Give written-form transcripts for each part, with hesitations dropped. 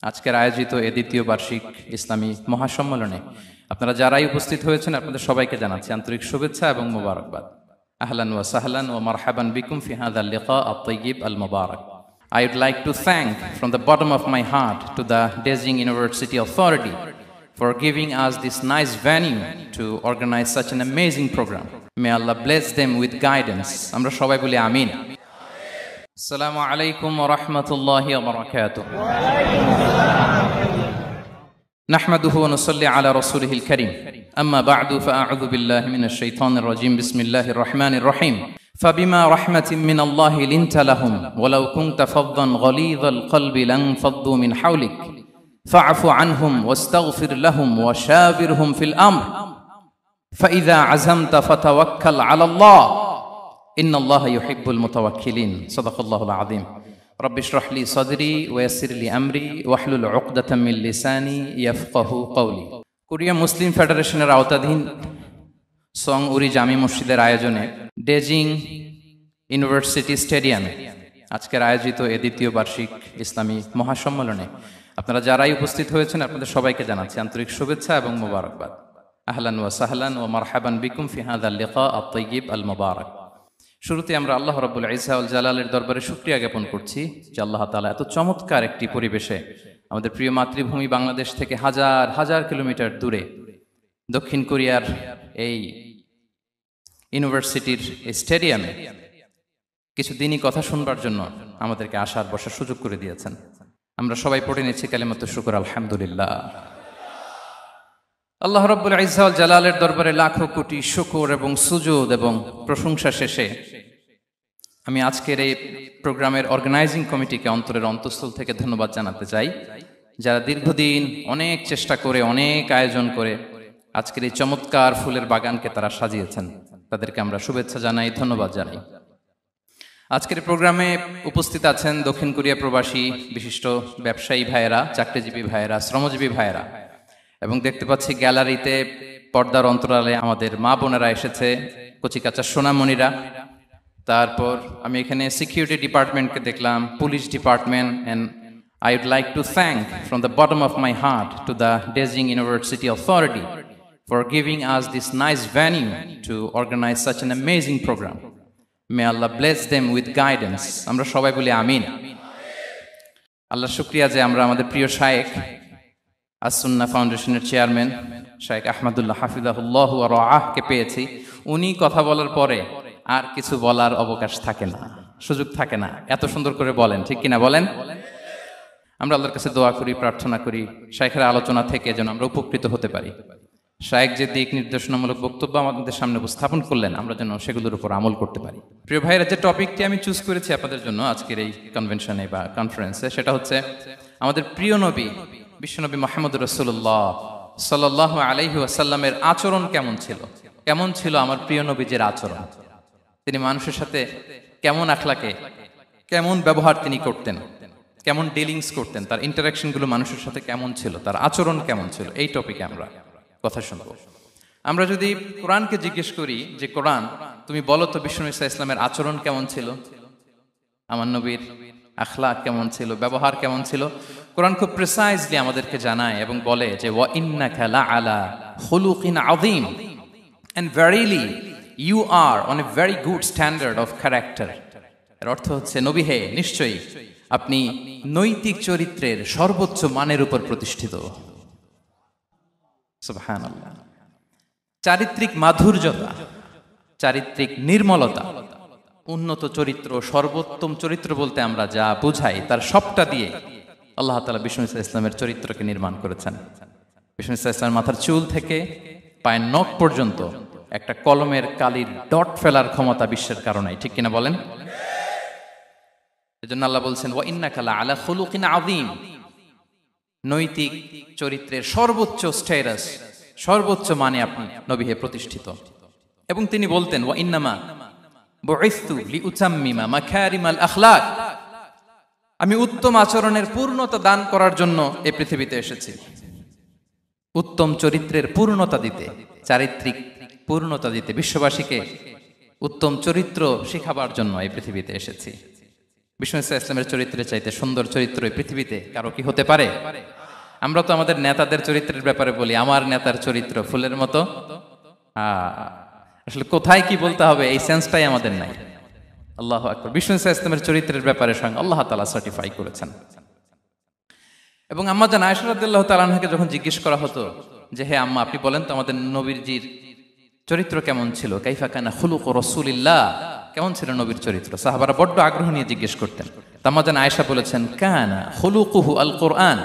আজকের আয়োজিত এ দ্বিতীয় বার্ষিক ইসলামী মহাসম্মেলনে আপনারা যারাই উপস্থিত হয়েছেন আপনাদের সবাইকে জানাচ্ছি আন্তরিক শুভেচ্ছা এবং মোবারকবাদ। আহলান ওয়া সাহলান ওয়া মারহাবান বিকুম ফি হাযাল লিকা আত-তাইয়্যিব আল-মুবারাক। I would like to thank from the bottom of my heart to the Beijing University Authority for giving us this nice venue to organize such an amazing program. May Allah bless them with guidance. Amra shobai boli amin. Assalamu alaikum wa rahmatullahi wa barakatuh. نحمده ونصلي على رسوله الكريم أما بعد فأعوذ بالله من الشيطان الرجيم بسم الله الرحمن الرحيم فبما رحمة من الله لنت لهم ولو كنت فظا غليظ القلب لانفضوا من حولك فاعف عنهم واستغفر لهم وشاورهم في الأمر فإذا عزمت فتوكل على الله إن الله يحب المتوكلين صدق الله العظيم رب اشرح لي صدري ويسر لي أمري واحلل عقدة من لساني يفقه قولي Korea মুসলিম ফেডারেশনের আওতাধীন song উরি জামি মসজিদের আয়োজনে Beijing university স্টেডিয়ামে আজকের আয়োজিত এ দ্বিতীয় বার্ষিক ইসলামী মহাসম্মেলনে আপনারা যারাই উপস্থিত হয়েছেন আপনাদের সবাইকে জানাচ্ছি আন্তরিক শুভেচ্ছা এবং মোবারকবাদ। আহলান ওয়া সাহলান ওয়া মারহাবান বিকুম ফি হাযাল লিকা আত-তাইয়্যিব আল-মুবারাক। শুরুতে আমরা আল্লাহ রাব্বুল ইজ্জা ওয়াল জালালের দরবারে শুকরিয়া জ্ঞাপন করছি যে আল্লাহ তাআলা এত চমৎকার একটি পরিবেশে আমাদের প্রিয় মাতৃভূমি বাংলাদেশ থেকে হাজার হাজার কিলোমিটার দূরে দক্ষিণ কোরিয়ার এই ইউনিভার্সিটির স্টেডিয়ামে কিছু দিনই কথা শুনবার জন্য আমাদেরকে আসার বসার সুযোগ করে দিয়েছেন। আমরা সবাই পড়ে নিচ্ছি কালিমাতুশ শুকর আলহামদুলিল্লাহ। আল্লাহ রাব্বুল ইজ্জা ওয়াল জালালের দরবারে লাখো কোটি শুকর এবং সুজুদ এবং প্রশংসা শেষে আমি আজকের এই প্রোগ্রামের অর্গানাইজিং কমিটিকে অন্তরের অন্তঃস্থল থেকে ধন্যবাদ জানাতে চাই, যারা দীর্ঘদিন অনেক চেষ্টা করে অনেক আয়োজন করে আজকের এই চমৎকার ফুলের বাগানকে তারা সাজিয়েছেন। তাদেরকে আমরা শুভেচ্ছা জানাই, ধন্যবাদ জানাই। আজকের প্রোগ্রামে উপস্থিত আছেন দক্ষিণ কোরিয়া প্রবাসী বিশিষ্ট ব্যবসায়ী ভাইয়েরা, চাকরিজীবী ভাইয়েরা, শ্রমজীবী ভাইয়েরা, এবং দেখতে পাচ্ছি গ্যালারিতে পর্দার অন্তরালে আমাদের মা বোনেরা এসেছে, কচিকাচা সোনামণিরা। তারপর আমি এখানে সিকিউরিটি ডিপার্টমেন্টকে দেখলাম, police department, and I would like to thank from the bottom of my heart to the Beijing University Authority for giving us this nice venue to organize such an amazing program. May Allah bless them with guidance. Amra shobai boli amin. Allah shukriya je amra amader priyo shaykh as-Sunnah ফাউন্ডেশনের chairman শাইখ আহমদুল্লাহ হাফিজাহুল্লাহ ওয়া রাআহ কে পেয়েছি। উনি কথা বলার পরে আর কিছু বলার অবকাশ থাকে না, সুযোগ থাকে না, এত সুন্দর করে বলেন, ঠিক কিনা বলেন? আমরা আল্লাহর কাছে দোয়া করি, প্রার্থনা করি শাইখের আলোচনা থেকে যেন আমরা উপকৃত হতে পারি। শাইখ যে দিক নির্দেশনামূলক বক্তব্য আমাদের সামনে উপস্থাপন করলেন আমরা যেন সেগুলোর উপর আমল করতে পারি। প্রিয় ভাইরা, যে টপিকটি আমি চুজ করেছি আপনাদের জন্য আজকের এই কনভেনশনে বা কনফারেন্সে, সেটা হচ্ছে আমাদের প্রিয় নবী বিশ্বনবী মুহাম্মদুর রাসূলুল্লাহ সাল্লাল্লাহু আলাইহি ওয়াসাল্লামের আচরণ কেমন ছিল। কেমন ছিল আমার প্রিয় নবীজির আচরণ? তিনি মানুষের সাথে কেমন আখলাকে, কেমন ব্যবহার তিনি করতেন, কেমন ডিলিংস করতেন, তার ইন্টারাকশনগুলো মানুষের সাথে কেমন ছিল, তার আচরণ কেমন ছিল, এই টপিকে আমরা কথা শুনবো। আমরা যদি কোরআনকে জিজ্ঞেস করি যে কোরআন তুমি বলো তো বিশ্বনবী সাল্লাল্লাহু আলাইহি ওয়াসাল্লামের আচরণ কেমন ছিল, আমার নবীর আখলাক কেমন ছিল, ব্যবহার কেমন ছিল, কোরআন খুব প্রিসাইজলি আমাদেরকে জানায় এবং বলে যে ওয়া ইন্নাকা লাআলা খুলুকিন আযীম, and verily you are on a very good standard of character. এর অর্থ হচ্ছে নবী হে, নিশ্চয়ই আপনি নৈতিক চরিত্রের সর্বোচ্চ মানের উপর প্রতিষ্ঠিত। সুবহানাল্লাহ। চারিত্রিক মাধুর্যতা, চারিত্রিক নির্মলতা, উন্নত চরিত্র, সর্বোত্তম চরিত্র বলতে আমরা যা বুঝাই তার সবটা দিয়ে আল্লাহ তাআলা বিশ্বনবী সাল্লাল্লাহু আলাইহি ওয়াসাল্লামের চরিত্রকে নির্মাণ করেছেন। বিশ্বনবী সাল্লাল্লাহু আলাইহি ওয়াসাল্লামের মাথার চুল থেকে পায়ের নখ পর্যন্ত একটা কলমের কালির ডট ফেলার ক্ষমতা বিশ্বের কারণে, ঠিক কিনা বলেন? এজন্য আল্লাহ বলছেন ওয়া ইন্নাকা লাআলা খুলুকিন আযীম, নৈতিক চরিত্রের সর্বোচ্চ স্ট্যাটাস, সর্বোচ্চ মানে আপনি নবী হে প্রতিষ্ঠিত। এবং তিনি বলতেন ওয়া ইন্নামা বুইসতু লিউতাম্মিমা মাকারিমাল আখলাক, আমি উত্তম আচরণের পূর্ণতা দান করার জন্য এই পৃথিবীতে এসেছি, উত্তম চরিত্রের পূর্ণতা দিতে, চারিত্রিক পূর্ণতা দিতে, বিশ্ববাসীকে উত্তম চরিত্র শেখাবার জন্য এই পৃথিবীতে এসেছি। বিষ্ণু ইসলামের চরিত্রের চাইতে সুন্দর চরিত্র এই পৃথিবীতে কারো কি হতে পারে? আমরা তো আমাদের নেতাদের চরিত্রের ব্যাপারে বলি, আমার নেতার চরিত্র ফুলের মতো। আসলে কোথায় কি বলতে হবে এই সেন্সটাই আমাদের নাই। আল্লাহু আকবার। বিষ্ণু ইসলামের চরিত্রের ব্যাপারে স্বয়ং আল্লাহ তাআলা সার্টিফাই করেছেন। এবং আম্মা জান আয়েশা রাদিয়াল্লাহু তাআলা আনহাকে যখন জিজ্ঞেস করা হতো যে হে আম্মা, আপনি বলেন তো আমাদের নবীজির চরিত্র কেমন ছিল, কাইফা কানা খুলুকু রাসূলিল্লাহ, কেমন ছিল নবীর চরিত্র, সাহাবারা বড্ড আগ্রহ নিয়ে জিজ্ঞেস করতেন। আম্মা জান আয়েশা বলেছেন কানা খুলুকুহু আল কোরআন,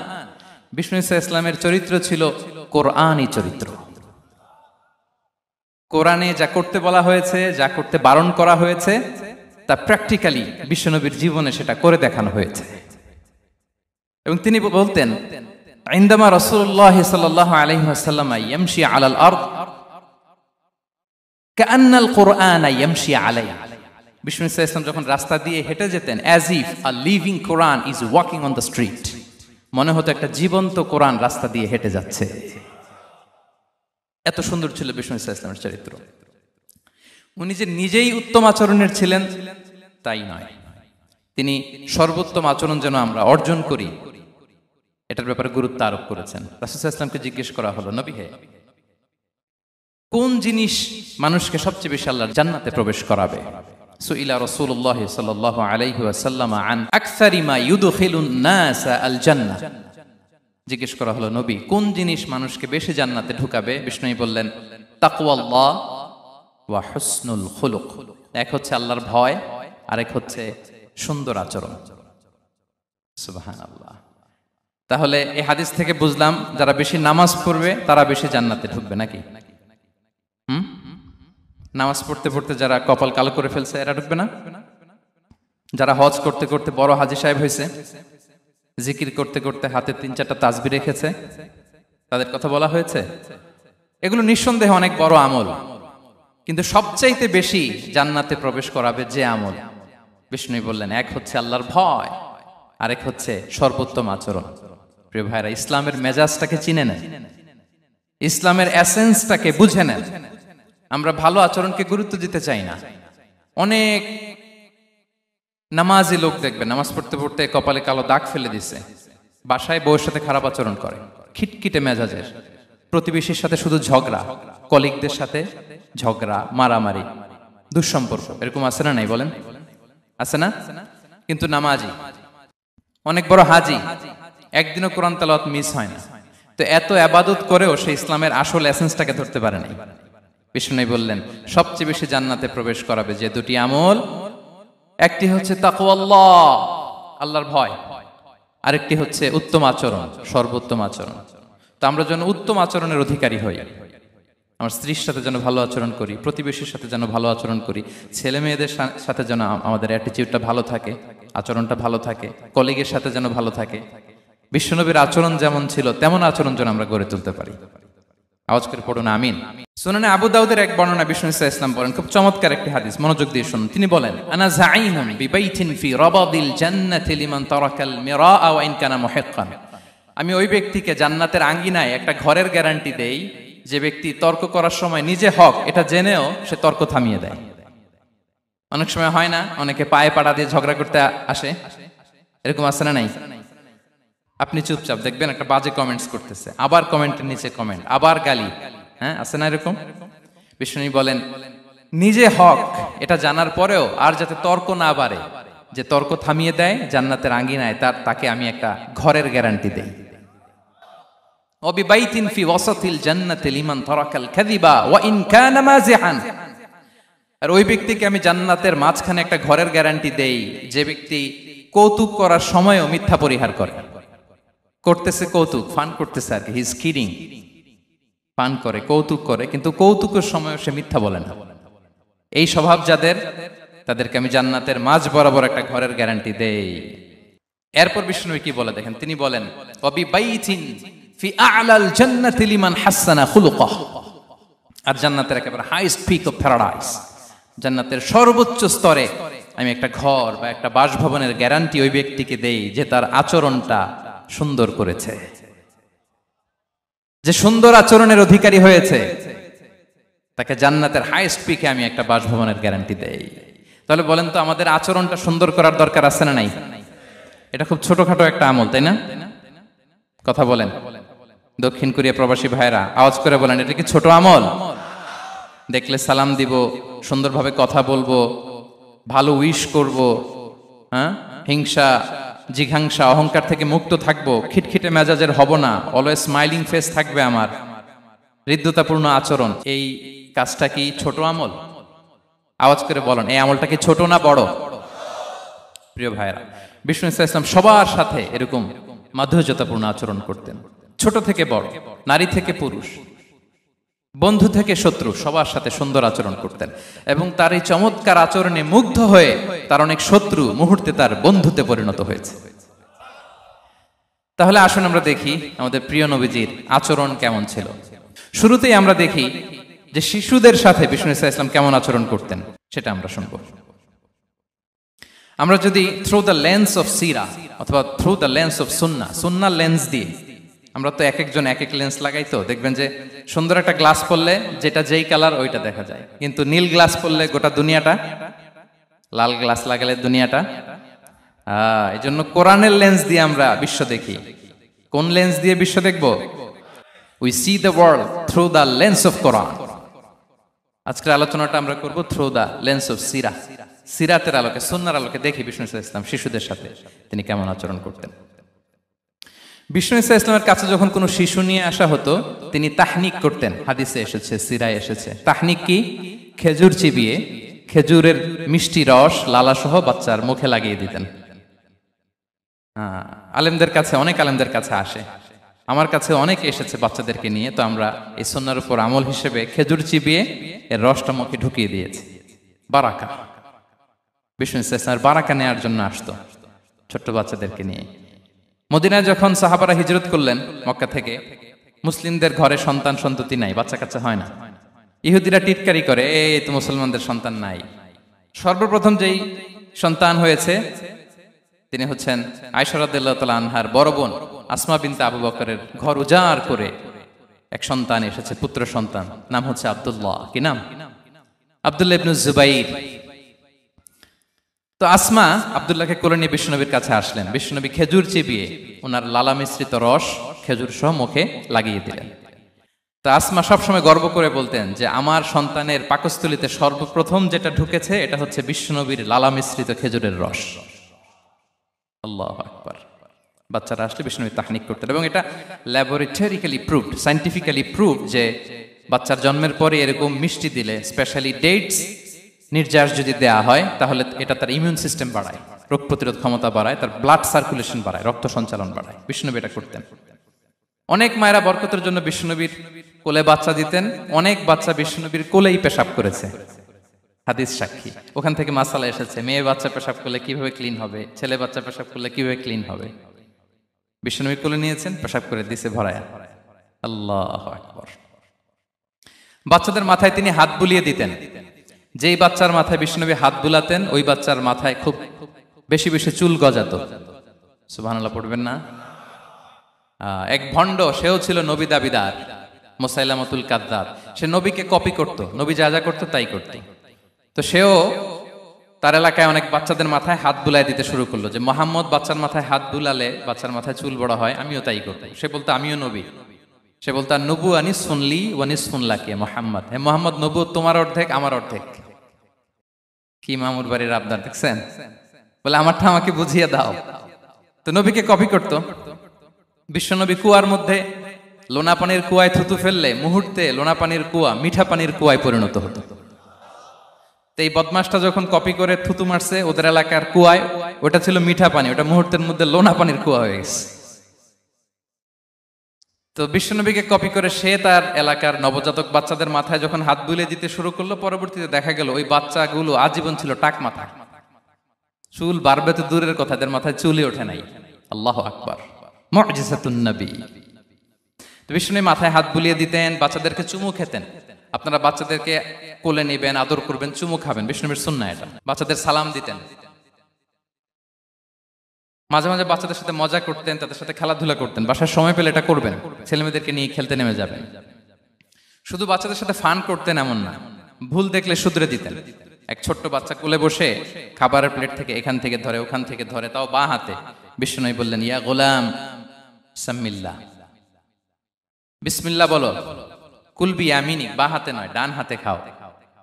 বিষ্ণু ইসলামের চরিত্র ছিল কোরআনী চরিত্র। কোরআনে যা করতে বলা হয়েছে, যা করতে বারণ করা হয়েছে, তা প্র্যাকটিক্যালি বিশ্বনবীর জীবনে সেটা করে দেখানো হয়েছে। এবং তিনি বলতেন ইনদামা রাসূলুল্লাহ সাল্লাল্লাহু আলাইহি ওয়াসাল্লাম ইয়ামশি আলাল আরদ কাআন্নাল কুরআন ইয়ামশি আলাইহি, বিষ্ণু ইসলাম যখন রাস্তা দিয়ে হেঁটে যেতেন as if a living Quran is walking on the street, মনে হতো একটা জীবন্ত কোরআন রাস্তা দিয়ে হেঁটে যাচ্ছে। এত সুন্দর ছিল বিষ্ণু ইসলামের চরিত্র। উনি যে নিজেই উত্তম আচরণের ছিলেন তাই নয়, তিনি সর্বোত্তম আচরণ যেন আমরা অর্জন করি এটার ব্যাপারে গুরুত্ব আরোপ করেছেন। রাসূল সাল্লাল্লাহু আলাইহি ওয়াসাল্লামকে জিজ্ঞেস করা হলো, নবী হে, কোন জিনিস মানুষকে সবচেয়ে বেশি আল্লাহর জান্নাতে প্রবেশ করাবে? সুইলা রাসূলুল্লাহ সাল্লাল্লাহু আলাইহি ওয়াসাল্লাম আন আকসারি মা ইউদখিলুন নাস আল জান্নাহ, জিজ্ঞেস করা হলো নবী কোন জিনিস মানুষকে বেশি জান্নাতে ঢুকাবে? বিষ্ণু বললেন তাকওয়াল্লাহ ওয়া হুসনুল খুলুক, এক হচ্ছে আল্লাহর ভয়, আরেক হচ্ছে সুন্দর আচরণ। সুবহানাল্লাহ। তাহলে এই হাদিস থেকে বুঝলাম যারা বেশি নামাজ পড়বে তারা বেশি জান্নাতে ঢুকবে নাকি? নামাজ পড়তে পড়তে যারা কপাল কালো করে ফেলছে এরা ঢুকবে না? যারা হজ করতে করতে বড় হাজী সাহেব হয়েছে, জিকির করতে করতে হাতে 3-4টা তাসবিহ রেখেছে, তাদের কথা বলা হয়েছে। এগুলো নিঃসন্দেহে অনেক বড় আমল, কিন্তু সবচাইতে বেশি জান্নাতে প্রবেশ করাবে যে আমল, বিষ্ণু বললেন এক হচ্ছে আল্লাহর ভয়, আরেক হচ্ছে সর্বোত্তম আচরণ। প্রিয় ভাইরা, ইসলামের মেজাজটাকে চিনে নেন, ইসলামের এসেন্সটাকে বুঝে নেন। আমরা ভালো আচরণকে গুরুত্ব দিতে চাই না। অনেক নামাজি লোক দেখবে নামাজ পড়তে পড়তে কপালে কালো দাগ ফেলে দিছে, বাসায় বউয়ের সাথে খারাপ আচরণ করে, খিটখিটে মেজাজের, প্রতিবেশীর সাথে শুধু ঝগড়া, কলিগদের সাথে ঝগড়া, মারামারি, দুঃসম্পর্ক, এরকম আছে না নাই বলেন? আছে না? কিন্তু নামাজি, অনেক বড় হাজি, একদিনও কোরআন তেলাওয়াত মিস হয় না, তো এত ইবাদত করেও সে ইসলামের আসল এসেন্সটাকে ধরতে পারে নাই। বিষ্ণু বললেন সবচেয়ে বেশি জান্নাতে প্রবেশ করাবে যে দুটি আমল, একটি হচ্ছে তাকওয়াল্লাহ, আল্লাহর ভয়, আরেকটি হচ্ছে উত্তম আচরণ, সর্বোত্তম আচরণ। তো আমরা যেন উত্তম আচরণের অধিকারী হই, আমার স্ত্রীর সাথে যেন ভালো আচরণ করি, প্রতিবেশীর সাথে যেন ভালো আচরণ করি, ছেলে মেয়েদের সাথে যেন আমাদের অ্যাটিটিউডটা ভালো থাকে, আচরণটা ভালো থাকে, কলিগের সাথে যেন ভালো থাকে। বিশ্বনবীর আচরণ যেমন ছিল তেমন আচরণ যেন আমরা গড়ে তুলতে পারি। আওয়াজ করে পড়ুন আমিন। সুনানে আবু দাউদের এক বর্ণনা বিষ্ণু ইসলাম বলেন, খুব চমৎকার একটি হাদিস, মনোযোগ দিয়ে শুনুন। তিনি বলেন আনা যাঈনুন বিবাইতিন ফি রাবাদিল জান্নাতি লিমান তারাকাল মিরাআ ওয়া ইন কানা মুহিক্কান, আমি ওই ব্যক্তিকে জান্নাতের আঙ্গিনায় একটা ঘরের গ্যারান্টি দেই যে ব্যক্তি তর্ক করার সময় নিজে হক এটা জেনেও সে তর্ক থামিয়ে দেয়। অনেক সময় হয় না, অনেকে পায়ে পাড়া দিয়ে ঝগড়া করতে আসে, এরকম আছে না নাই? আপনি চুপচাপ দেখবেন একটা বাজে কমেন্টস করতেছে, আবার কমেন্টের নিচে কমেন্ট, আবার গালি, হ্যাঁ আছে না এরকম? বিষ্ণু বলেন নিজে হক এটা জানার পরেও আর যাতে তর্ক না বাড়ে, যে তর্ক থামিয়ে দেয় জান্নাতের আঙ্গিনায়, তাকে আমি একটা ঘরের গ্যারান্টি দেই। ওয়াবিবাইতিন ফি ওয়াসাতিল জান্নাতি লিমান তারাকাল কাযিবা ওয়া ইন কানা মাযিহান, আর ওই ব্যক্তিকে আমি জান্নাতের মাঝখানে একটা ঘরের গ্যারান্টি দেই যে ব্যক্তি কৌতুক করার সময়ও মিথ্যা পরিহার করে। করতেছে কৌতুক, ফান করতেছে আর কি, হি ইজ কিডিং, ফান করে, কৌতুক করে, কিন্তু কৌতুকের সময় সে মিথ্যা বলে না। এই স্বভাব যাদের, তাদেরকে আমি জান্নাতের মাঝ বরাবর একটা ঘরের গ্যারান্টি দেই। এরপর বিষ্ণু কি বলে দেখেন, তিনি বলেন ওয়াবিবাইতিন ফি আ'লাল জান্নাতি লিমান হাসানা খুলুকাহ, আর জান্নাতের একেবারে হাইস্ট পিক অফ প্যারাডাইস, জান্নাতের সর্বোচ্চ স্তরে আমি একটা ঘর বা একটা বাসভবনের গ্যারান্টি ওই ব্যক্তিকে দেই যে তার আচরণটা সুন্দর করেছে, যে সুন্দর আচরণের অধিকারী হয়েছে, তাকে জান্নাতের হাইস্ট পিকে আমি একটা বাসভবনের গ্যারান্টি দেই। তাহলে বলেন তো আমাদের আচরণটা সুন্দর করার দরকার আছে না নাই? এটা খুব ছোটখাটো একটা আমল, তাই না? কথা বলেন। দক্ষিণ কোরিয়া প্রবাসী ভাইরা আওয়াজ করে বলেন, এটা কি ছোট আমল? দেখলে সালাম দিব, সুন্দরভাবে কথা বলবো, ভালো উইশ করব, হ্যাঁ, হিংসা জিঘাংসা অহংকার থেকে মুক্ত থাকবো, খিটখিটে মেজাজের হব না, অলওয়েজ স্মাইলিং ফেস থাকবে আমার, হৃদ্যতাপূর্ণ আচরণ। এই কাজটা কি ছোট আমল? আওয়াজ করে বলেন, এই আমলটা কি ছোট না বড়? প্রিয় ভাইরা, বিষ্ণু ইসলাম সবার সাথে এরকম মাধুর্যতাপূর্ণ আচরণ করতেন, ছোট থেকে বড়, নারী থেকে পুরুষ, বন্ধু থেকে শত্রু, সবার সাথে সুন্দর আচরণ করতেন। এবং তার এই চমৎকার আচরণে মুগ্ধ হয়ে তার অনেক শত্রু মুহূর্তে তার বন্ধুতে পরিণত হয়েছে। তাহলে আসুন আমরা দেখি আমাদের প্রিয় নবীজির আচরণ কেমন ছিল। শুরুতেই আমরা দেখি যে শিশুদের সাথে বিষ্ণু ইসলাম কেমন আচরণ করতেন, সেটা আমরা শুনবো। আমরা যদি থ্রু দ্য লেন্স অফ সিরা অথবা through the lens of Sunnah lens দিয়ে, আমরা তো এক একজন এক এক লেন্স লাগাই, তো দেখবেন যে সুন্দর একটা গ্লাস পরলে যেটা যেই কালার ওইটা দেখা যায়, কিন্তু নীল গ্লাস পরলে গোটা দুনিয়াটা, লাল গ্লাস লাগালে দুনিয়াটা। এই জন্য কোরআনের লেন্স দিয়ে আমরা বিশ্ব দেখি। কোন লেন্স দিয়ে বিশ্ব দেখব? We see the world through the lens of Quran. আজকের আলোচনাটা আমরা করব থ্রু দ্য লেন্স অফ সিরা, সিরাতের আলোকে, সুন্নাহর আলোকে দেখি বিষ্ণু ইসলাম শিশুদের সাথে তিনি কেমন আচরণ করতেন। বিষ্ণু ইসলামের কাছে যখন কোনো শিশু নিয়ে আসা হতো, তিনি তাহনিক করতেন। হাদিসে এসেছে, সিরায় এসেছে। তাহনিক কি? খেজুর চিবিয়ে খেজুরের মিষ্টি রস লালাসহ বাচ্চার মুখে লাগিয়ে দিতেন। আলেমদের কাছে, অনেক আলেমদের কাছে আসে, আমার কাছে অনেকে এসেছে বাচ্চাদেরকে নিয়ে, তো আমরা এই সুন্নাহর উপর আমল হিসেবে খেজুর চিবিয়ে এর রসটা মুখে ঢুকিয়ে দিয়েছি। বারাকা, বিষ্ণু ইসলামের বারাকা নেওয়ার জন্য আসতো ছোট্ট বাচ্চাদেরকে নিয়ে। মদিনায় যখন সাহাবারা হিজরত করলেন মক্কা থেকে, মুসলিমদের ঘরে সন্তান সন্ততি নাই, বাচ্চা কাচ্চা হয় না। ইহুদিরা টিটকারি করে, এই তো মুসলমানদের সন্তান নাই। সর্বপ্রথম যেই সন্তান হয়েছে তিনি হচ্ছেন আয়েশা রাদিয়াল্লাহু তাআলা আনহার বড় বোন আসমা বিনতে আবু বকরের ঘর উজাড় করে এক সন্তান এসেছে, পুত্র সন্তান, নাম হচ্ছে আব্দুল্লাহ। কি নাম? আব্দুল্লাহ ইবনে জুবাইর। তো আসমা আব্দুল্লাহকে কোলে নিয়ে বিষ্ণুনবীর কাছে আসলেন। বিষ্ণুনবী খেজুর চিবিয়ে ওনার লালা মিশ্রিত রস খেজুর সহ মুখে লাগিয়ে দিলেন। তো আসমা সবসময় গর্ব করে বলতেন যে আমার সন্তানের পাকস্থলীতে সর্বপ্রথম যেটা ঢুকেছে এটা হচ্ছে বিষ্ণুনবীর লালা মিশ্রিত খেজুরের রস। আল্লাহু আকবার। বাচ্চারা আসলে বিষ্ণুনবী তাহনিক করতেন, এবং এটা ল্যাবরেটরিক্যালি প্রুভড, সায়েন্টিফিক্যালি প্রুভড যে বাচ্চার জন্মের পরে এরকম মিষ্টি দিলে, স্পেশালি ডেটস নির্যাস যদি দেয়া হয়, তাহলে এটা তার ইমিউন সিস্টেম বাড়ায়, রোগ প্রতিরোধ ক্ষমতা বাড়ায়, তার ব্লাড সার্কুলেশন বাড়ায়, রক্ত সঞ্চালন বাড়ায়। বিষ্ণুনবী এটা করতেন। অনেক মায়েরা বরকতের জন্য বিষ্ণুনবীর কোলে বাচ্চা দিতেন। অনেক বাচ্চা বিষ্ণুনবীর কোলেই পেশাব করেছে, হাদিস সাক্ষী। ওখান থেকে মাসালা এসেছে, মেয়ে বাচ্চা পেশাব করলে কিভাবে ক্লিন হবে, ছেলে বাচ্চা পেশাব করলে কিভাবে ক্লিন হবে। বিষ্ণুনবী কোলে নিয়েছেন, পেশাব করে দিছে ভরায়া। আল্লাহু আকবার। বাচ্চাদের মাথায় তিনি হাত বুলিয়ে দিতেন। যেই বাচ্চার মাথায় বিষ্ণুনবী হাত বুলাতেন, ওই বাচ্চার মাথায় খুব বেশি বেশি চুল গজাতো। সুবহানাল্লাহ পড়বেন না? এক ভণ্ড, সেও ছিল নবী দাবিদার, মুসাইলামাতুল কাযযাব। সে নবীকে কপি করত, নবী যা যা করতো তাই করত। তো সেও তার এলাকায় অনেক বাচ্চাদের মাথায় হাত বুলাই দিতে শুরু করলো, যে মুহাম্মদ বাচ্চার মাথায় হাত বুলালে বাচ্চার মাথায় চুল বড় হয়, আমিও তাই করব। সে বলতো আমিও নবী। সে বলতো নবু আনিস শুনলি ওয়ানিস শুনলাকে মোহাম্মদ, হে মোহাম্মদ, নবু তোমার অর্ধেক আমার অর্ধেক। কি মামুর বাড়ির আবদার দেখছেন? বলে আমারটা আমাকে বুঝিয়ে দাও। তো নবীকে কপি করত। বিশ্বনবী কুয়ার মধ্যে লোনা পানির কুয়ায় থুতু ফেললে মুহূর্তে লোনা পানির কুয়া মিঠা পানির কুয়ায় পরিণত হতো। তো এই বদমাসটা যখন কপি করে থুতু মারছে ওদের এলাকার কুয়ায়, ওটা ছিল মিঠা পানি, ওটা মুহূর্তের মধ্যে লোনা পানির কুয়া হয়ে গেছে। তো বিশ্বনবীকে কপি করে সে তার এলাকার নবজাতক বাচ্চাদের মাথায় যখন হাত বুলিয়ে দিতে শুরু করলো, পরবর্তীতে দেখা গেল ওই বাচ্চাগুলো আজীবন ছিল টাক মাথা। চুল বাড়বে তো দূরের কথা, এদের মাথায় চুলই ওঠে নাই। আল্লাহু আকবার, মুজিজাতুন নবী। তো বিষ্ণুনবী মাথায় হাত বুলিয়ে দিতেন, বাচ্চাদেরকে চুমু খেতেন। আপনারা বাচ্চাদেরকে কোলে নেবেন, আদর করবেন, চুমু খাবেন, বিষ্ণুনবীর সুন্নাহ এটা। বাচ্চাদের সালাম দিতেন। মাঝে মাঝে বাচ্চাদের সাথে মজা করতেন, তাদের সাথে খেলাধুলা করতেন। বাসার সময় পেলে এটা করবেন, ছেলেমেয়েদেরকে নিয়ে খেলতে নেমে যাবেন। শুধু বাচ্চাদের সাথে ফান করতেন এমন না, ভুল দেখলে শুধরে দিতেন। এক ছোট্ট বাচ্চা কোলে বসে খাবারের প্লেট থেকে এখান থেকে ধরে ওখান থেকে ধরে, তাও বাঁ হাতে। বিষ্ণু বললেন, ইয়া গোলাম সাম্মিল্লাহ, বিসমিল্লাহ বলো, কুল বিয়ামিনি, বাঁ হাতে নয় ডান হাতে খাও,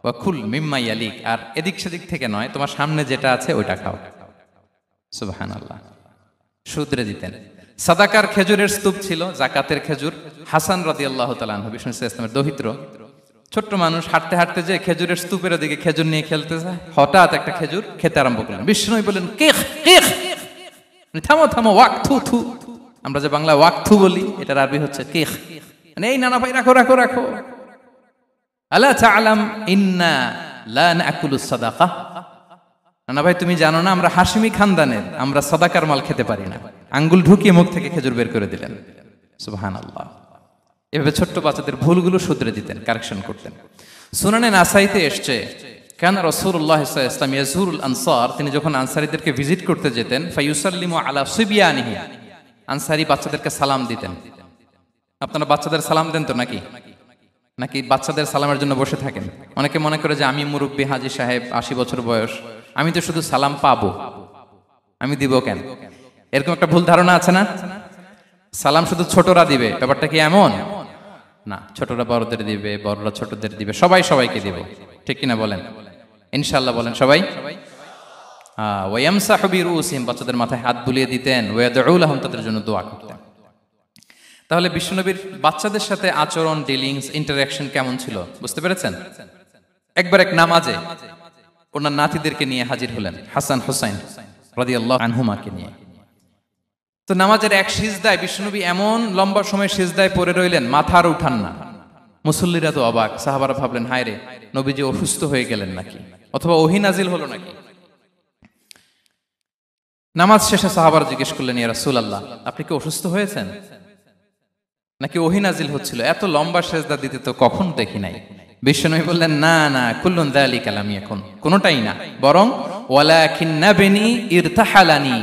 ওয়া কুল মিম্মা ইয়ালিক, আর এদিক সেদিক থেকে নয়, তোমার সামনে যেটা আছে ওইটা খাও। সুবহানাল্লাহ। শুধরে দিতেন। সাদাকার খেজুরের স্তূপ ছিল, জাকাতের খেজুর। হাসান রাদিয়াল্লাহু তাআলা আনহু, বিষ্ণু ইসলামের দহিত্র, ছোট্ট মানুষ, হাঁটতে হাঁটতে যে খেজুরের স্তূপের দিকে খেজুর নিয়ে খেলতে যায়, হঠাৎ একটা খেজুর খেতে আরম্ভ করলেন। বিষ্ণু বললেন, কেখ কেখ, থামো থামো, ওয়াক থু থু। আমরা যে বাংলা ওয়াক থু বলি, এটার আরবি হচ্ছে কেখ। মানে এই নানা ভাই রাখো রাখো রাখো। আলা তাআলাম ইন্না লা নাকুলুস সাদাকা, নানা ভাই তুমি জানো না আমরা হাশিমি খানদানের, আমরা সাদাকার মাল খেতে পারি না। আঙ্গুল ঢুকিয়ে মুখ থেকে খেজুর বের করে দিলেন। সুবহানাল্লাহ। এভাবে ছোট্ট বাচ্চাদের ভুলগুলো শুধরে দিতেন, কারেকশন করতেন। সুনানে নাসাইতে এসছে, কেন রাসূলুল্লাহ সাল্লাল্লাহু আলাইহি ওয়াসাল্লাম ইয়াজুরুল আনসার, তিনি যখন আনসারীদেরকে ভিজিট করতে যেতেন, ফায়ুসাল্লিমু আলা সিবিয়ানিহি, আনসারী বাচ্চাদেরকে সালাম দিতেন। আপনারা বাচ্চাদের সালাম দেন তো নাকি? নাকি বাচ্চাদের সালামের জন্য বসে থাকেন? অনেকে মনে করে যে আমি মুরব্বী হাজী সাহেব, 80 বছর বয়স, আমি তো শুধু সালাম পাবো, আমি দিব কেন? এরকম একটা ভুল ধারণা আছে না? সালাম শুধু ছোটরা দিবে, ব্যাপারটা কি এমন না? ছোটরা বড়দের দিবে, বড়রা ছোটদের দিবে, সবাই সবাইকে দিবে, ঠিক কিনা বলেন? ইনশাআল্লাহ বলেন সবাই। ওয়ায়ামসাহু বিরুসিহিম, বাচ্চাদের মাথায় হাত বুলিয়ে দিতেন। ওয়ায়াদউ লাহুম, তাদের জন্য দোয়া করতেন। তাহলে বিশ্বনবীর বাচ্চাদের সাথে আচরণ, ডিলিংস, ইন্টারঅ্যাকশন কেমন ছিল বুঝতে পেরেছেন? একবার এক নামাজে ওনার নাতিদেরকে নিয়ে হাজির হলেন, হাসান হুসাইন রাদিয়াল্লাহু আনহুমাকে নিয়ে। তো নামাজের এক সিজদায় বিশ্বনবী এমন লম্বা সময় সিজদায় পড়ে রইলেন, মাথা আর উঠান না। মুসল্লিরা তো অবাক, সাহাবারা ভাবলেন, হায় রে, নবীজি অসুস্থ হয়ে গেলেন নাকি, অথবা ওহী নাজিল হলো নাকি। নামাজ শেষে সাহাবারা জিজ্ঞেস করলেন, ইয়া রাসূলুল্লাহ, আপনি কি অসুস্থ হয়েছেন নাকি ওহী নাজিল হচ্ছিল? এত লম্বা সিজদা দিতে তো কখন দেখি নাই। বিশ্বনবী বললেন, না না, কুল্লুন যালিকা লাম ইয়াকুন, কোনটাই না, বরং ওয়ালাকিন নাবনি ইরতাহালানি,